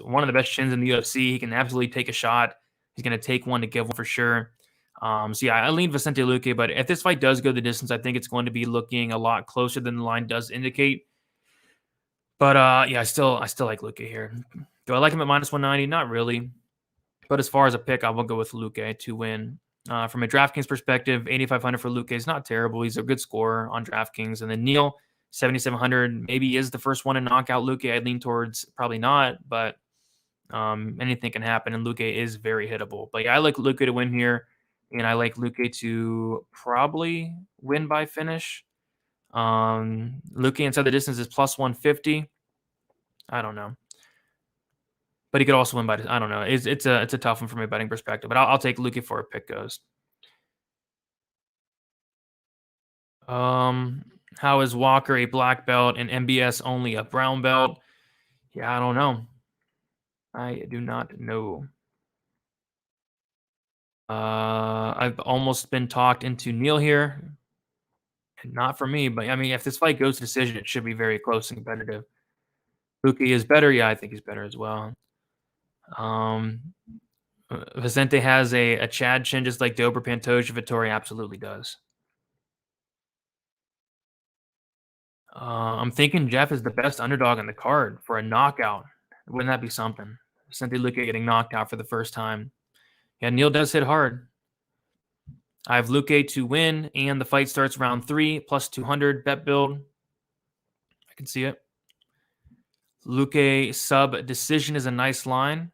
one of the best chins in the UFC. He can absolutely take a shot. He's going to take one to give one for sure. So yeah, I lean Vicente Luque, but if this fight does go the distance, I think it's going to be looking a lot closer than the line does indicate. But yeah, I still like Luque here. Do I like him at minus 190? Not really. But as far as a pick, I will go with Luque to win. From a DraftKings perspective, 8,500 for Luque is not terrible. He's a good scorer on DraftKings. And then Neal, 7,700, maybe is the first one to knock out Luque. I lean towards probably not, but anything can happen, and Luque is very hittable. But yeah, I like Luque to win here. And I like Luque to probably win by finish. Luque inside the distance is plus 150. I don't know. But he could also win by, I don't know. It's a tough one from a betting perspective. But I'll take Luque for a pick goes. How is Walker a black belt and MBS only a brown belt? Yeah, I don't know. I do not know. I've almost been talked into Neal here. Not for me, but I mean, if this fight goes to decision, it should be very close and competitive. Luque is better. Yeah, I think he's better as well. Vicente has a Chad chin just like Dober Pantoja. Vittori absolutely does. I'm thinking Jeff is the best underdog on the card for a knockout. Wouldn't that be something? Vicente Luque getting knocked out for the first time. Yeah, Neal does hit hard. I have Luque to win, and the fight starts round 3, plus 200 bet build. I can see it. Luque sub decision is a nice line.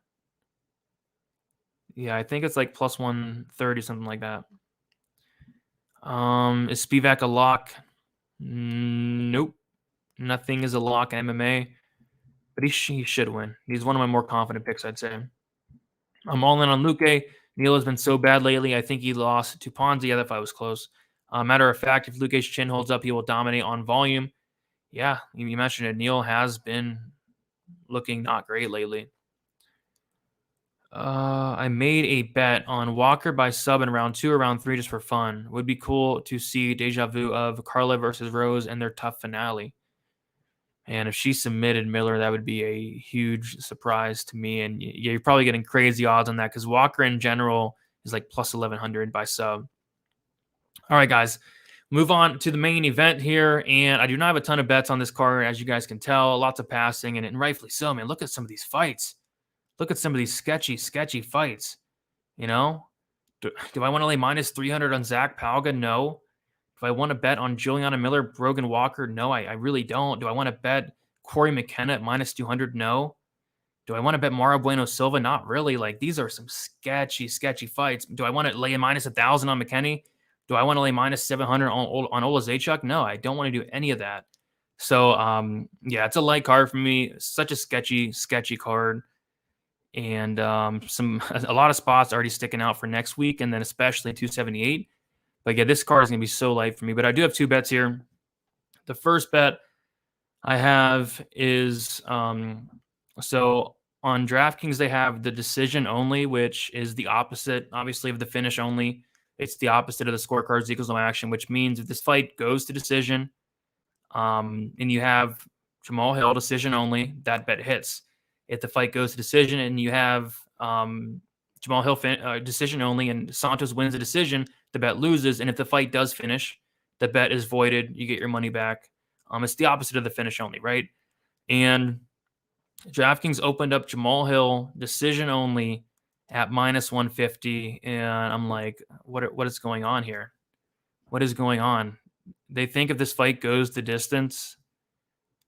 Yeah, I think it's like plus 130, something like that. Is Spivak a lock? Nope. Nothing is a lock in MMA. but he should win. He's one of my more confident picks, I'd say. I'm all in on Luque. Neal has been so bad lately. I think he lost to Ponzi. Yeah, that fight was close. Matter of fact, if Luque's chin holds up, he will dominate on volume. Yeah, you mentioned it. Neal has been looking not great lately. I made a bet on Walker by sub in round 2 or round 3 just for fun. Would be cool to see deja vu of Carla versus Rose and their tough finale. And if she submitted Miller, that would be a huge surprise to me. And you're probably getting crazy odds on that because Walker in general is like plus 1,100 by sub. All right, guys, move on to the main event here. And I do not have a ton of bets on this card, as you guys can tell. Lots of passing, and rightfully so, man. Look at some of these fights. Look at some of these sketchy fights. You know, do I want to lay minus 300 on Zach Palga? No. Do I want to bet on Juliana Miller, Brogan Walker? No, I really don't. Do I want to bet Corey McKenna at minus 200? No. Do I want to bet Mara Bueno Silva? Not really. Like, these are some sketchy fights. Do I want to lay a minus 1,000 on McKinney? Do I want to lay minus 700 on Olezczuk? No, I don't want to do any of that. So, yeah, it's a light card for me. Such a sketchy card. And a lot of spots already sticking out for next week, and then especially 278. But yeah, this card is going to be so light for me. But I do have 2 bets here. The first bet I have is so on DraftKings, they have the decision only, which is the opposite, obviously, of the finish only. It's the opposite of the scorecards equals no action, which means if this fight goes to decision and you have Jamal Hill decision only, that bet hits. If the fight goes to decision and you have Jamal Hill decision only and Santos wins the decision, the bet loses. And if the fight does finish, the bet is voided. You get your money back. It's the opposite of the finish only, right? And DraftKings opened up Jamal Hill decision only at minus 150. And I'm like, what is going on here? What is going on? They think if this fight goes the distance,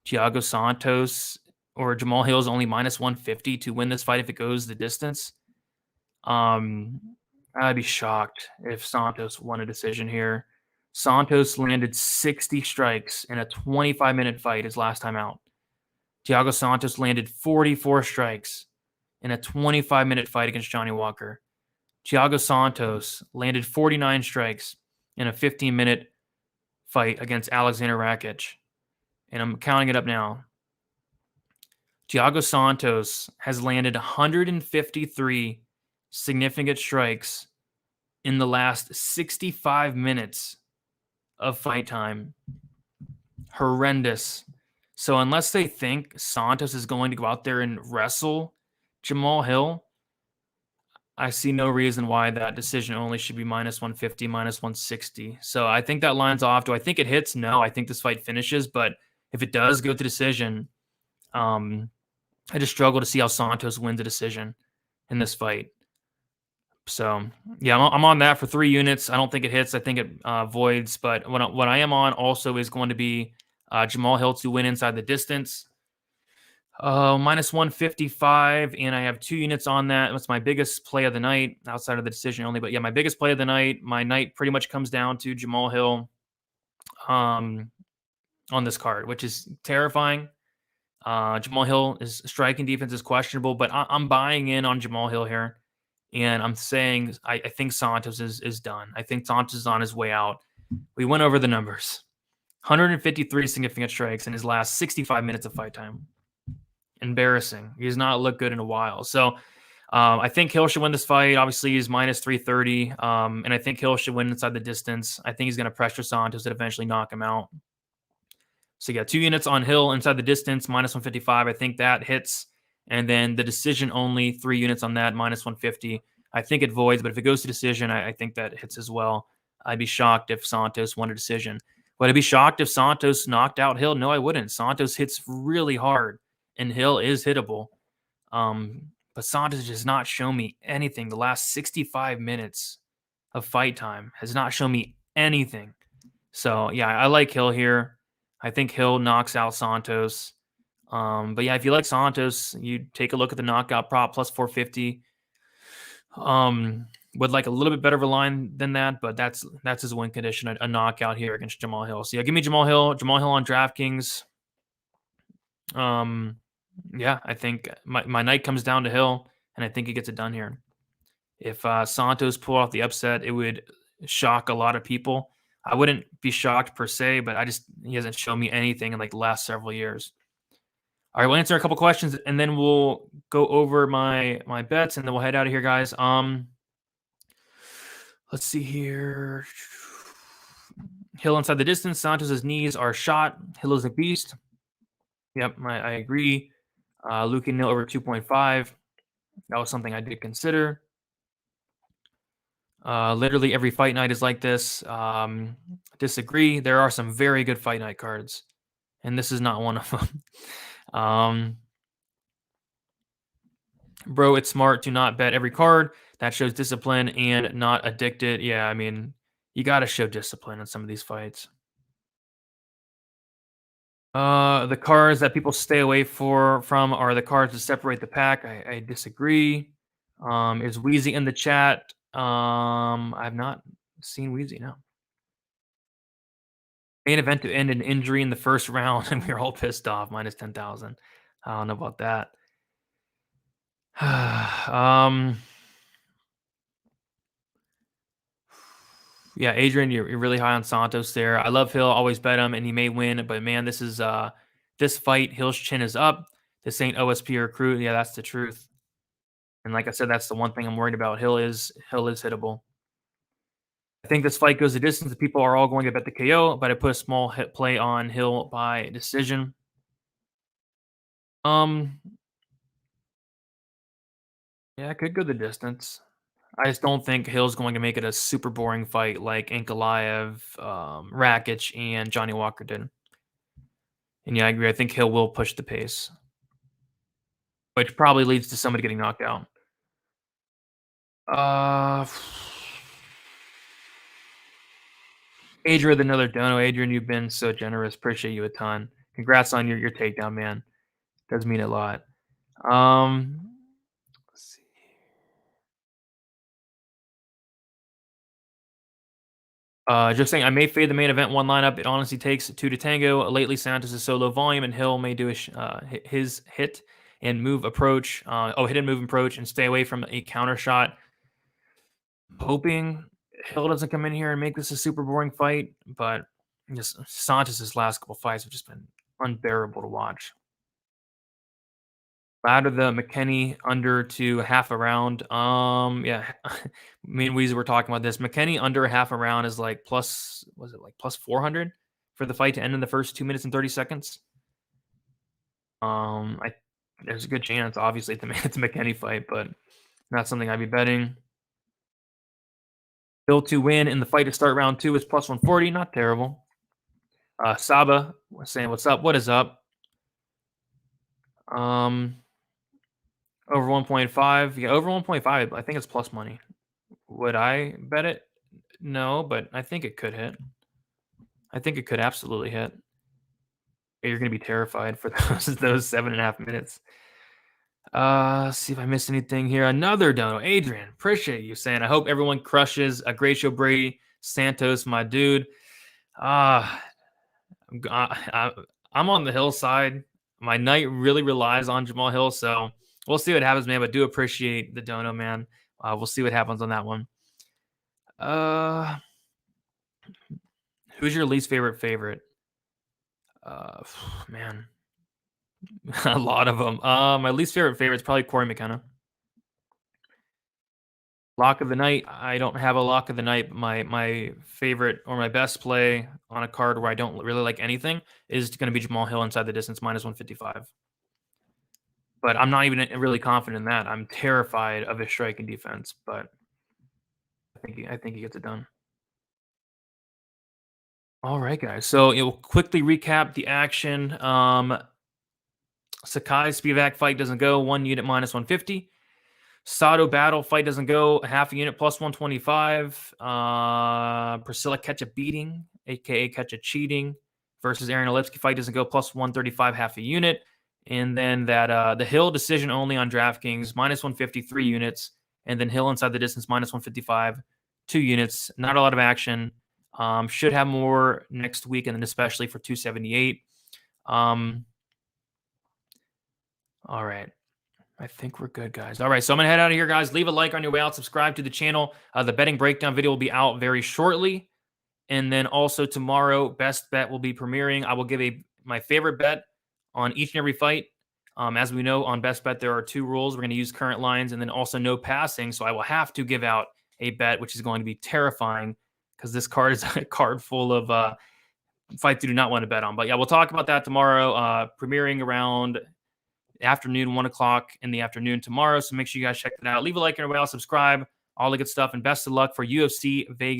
Thiago Santos or Jamal Hill is only minus 150 to win this fight if it goes the distance. I'd be shocked if Santos won a decision here. Santos landed 60 strikes in a 25-minute fight his last time out. Thiago Santos landed 44 strikes in a 25-minute fight against Johnny Walker. Thiago Santos landed 49 strikes in a 15-minute fight against Alexander Rakic. And I'm counting it up now. Thiago Santos has landed 153 significant strikes in the last 65 minutes of fight time. Horrendous. So unless they think Santos is going to go out there and wrestle Jamal Hill, I see no reason why that decision only should be minus 150, minus 160. So I think that line's off. Do I think it hits? No, I think this fight finishes. But if it does go to decision, I just struggle to see how Santos wins a decision in this fight. So, yeah, I'm on that for 3 units. I don't think it hits. I think it voids. But what I am on also is going to be Jamal Hill to win inside the distance. Minus 155, and I have 2 units on that. That's my biggest play of the night outside of the decision only. But, yeah, my biggest play of the night. My night pretty much comes down to Jamal Hill on this card, which is terrifying. Jamal Hill is striking defense is questionable, but I'm buying in on Jamal Hill here. And I'm saying I think Santos is done. I think Santos is on his way out. We went over the numbers. 153 significant strikes in his last 65 minutes of fight time. Embarrassing. He has not looked good in a while. So I think Hill should win this fight. Obviously, he's minus 330. And I think Hill should win inside the distance. I think he's going to pressure Santos and eventually knock him out. So you got 2 units on Hill inside the distance, minus 155. I think that hits. And then the decision only, 3 units on that, minus 150. I think it voids, but if it goes to decision, I think that hits as well. I'd be shocked if Santos won a decision. Would I be shocked if Santos knocked out Hill? No, I wouldn't. Santos hits really hard, and Hill is hittable. But Santos does not show me anything. The last 65 minutes of fight time has not shown me anything. So, yeah, I like Hill here. I think Hill knocks out Santos. But yeah, if you like Santos, you take a look at the knockout prop plus 450. Would like a little bit better of a line than that, but that's his win condition, a knockout here against Jamal Hill. So yeah, give me Jamal Hill on DraftKings. Yeah, I think my night comes down to Hill, and I think he gets it done here. If Santos pull off the upset, it would shock a lot of people. I wouldn't be shocked per se, but he hasn't shown me anything in like the last several years. All right, we'll answer a couple questions and then we'll go over my bets and then we'll head out of here, guys. Let's see here. Hill inside the distance. Santos's knees are shot. Hill is a beast. Yep, I agree. Luque Neal over 2.5. That was something I did consider. Literally every fight night is like this. Disagree. There are some very good fight night cards, and this is not one of them. Bro, it's smart to not bet every card. That shows discipline and not addicted. Yeah, I mean, you got to show discipline in some of these fights. The cards that people stay away from are the cards that separate the pack. I disagree. Is Wheezy in the chat? I've not seen Wheezy, no. Main event to end an injury in the first round, and we were all pissed off. Minus 10,000. I don't know about that. Yeah, Adrian, you're really high on Santos there. I love Hill. Always bet him, and he may win. But man, this is this fight. Hill's chin is up. This ain't OSP or Crew. Yeah, that's the truth. And like I said, that's the one thing I'm worried about. Hill is hittable. I think this fight goes the distance. The people are all going to bet the KO, but I put a small hit play on Hill by decision. Yeah, I could go the distance. I just don't think Hill's going to make it a super boring fight like Ankalaev, Rakic, and Johnny Walker did. And yeah, I agree. I think Hill will push the pace, which probably leads to somebody getting knocked out. Adrian, another dono. Adrian, you've been so generous. Appreciate you a ton. Congrats on your takedown, man. Does mean a lot. Let's see. Just saying, I may fade the main event one lineup. It honestly takes two to tango. Lately, Santos is so low volume, and Hill may do his hit and move approach. Hit and move approach, and stay away from a counter shot. Hoping Hill doesn't come in here and make this a super boring fight, but just Santos' last couple fights have just been unbearable to watch. Ladder the McKinney under to half a round. Yeah, me and Weezy were talking about this. McKinney under a half a round is like plus 400 for the fight to end in the first 2 minutes and 30 seconds. There's a good chance, obviously, it's a McKinney fight, but not something I'd be betting. Hill to win in the fight to start round 2 is plus 140. Not terrible. Saba saying, what's up? What is up? Over 1.5. Yeah, over 1.5. I think it's plus money. Would I bet it? No, but I think it could hit. I think it could absolutely hit. You're going to be terrified for those 7.5 minutes. See if I missed anything here. Another dono. Adrian, appreciate you saying. I hope everyone crushes a great show, Brady. Santos, my dude. I'm on the Hill side. My night really relies on Jamal Hill, so we'll see what happens, man. But do appreciate the dono, man. We'll see what happens on that one. Who's your least favorite? Man, a lot of them. My least favorite is probably Corey McKenna. Lock of the night. I don't have a lock of the night. My favorite or my best play on a card where I don't really like anything is going to be Jamal Hill inside the distance minus 155. But I'm not even really confident in that. I'm terrified of his strike and defense, but I think he gets it done. All right, guys. So it will quickly recap the action. Sakai Spivak fight doesn't go. 1 unit minus 150. Sato battle fight doesn't go. Half a unit plus 125. Priscilla catch a beating, aka catch a cheating, versus Aaron Lipski fight doesn't go. Plus 135, half a unit. And then that the Hill decision only on DraftKings minus 150, 3 units. And then Hill inside the distance minus 155, 2 units. Not a lot of action. Should have more next week, and then especially for 278. All right. I think we're good, guys. All right, so I'm going to head out of here, guys. Leave a like on your way out. Subscribe to the channel. The betting breakdown video will be out very shortly. And then also tomorrow, Best Bet will be premiering. I will give my favorite bet on each and every fight. As we know, on Best Bet, there are 2 rules. We're going to use current lines and then also no passing. So I will have to give out a bet, which is going to be terrifying because this card is a card full of fights you do not want to bet on. But yeah, we'll talk about that tomorrow, premiering around afternoon, 1 o'clock in the afternoon tomorrow. So make sure you guys check that out. Leave a like on your way out, subscribe, all the good stuff, and best of luck for UFC Vegas.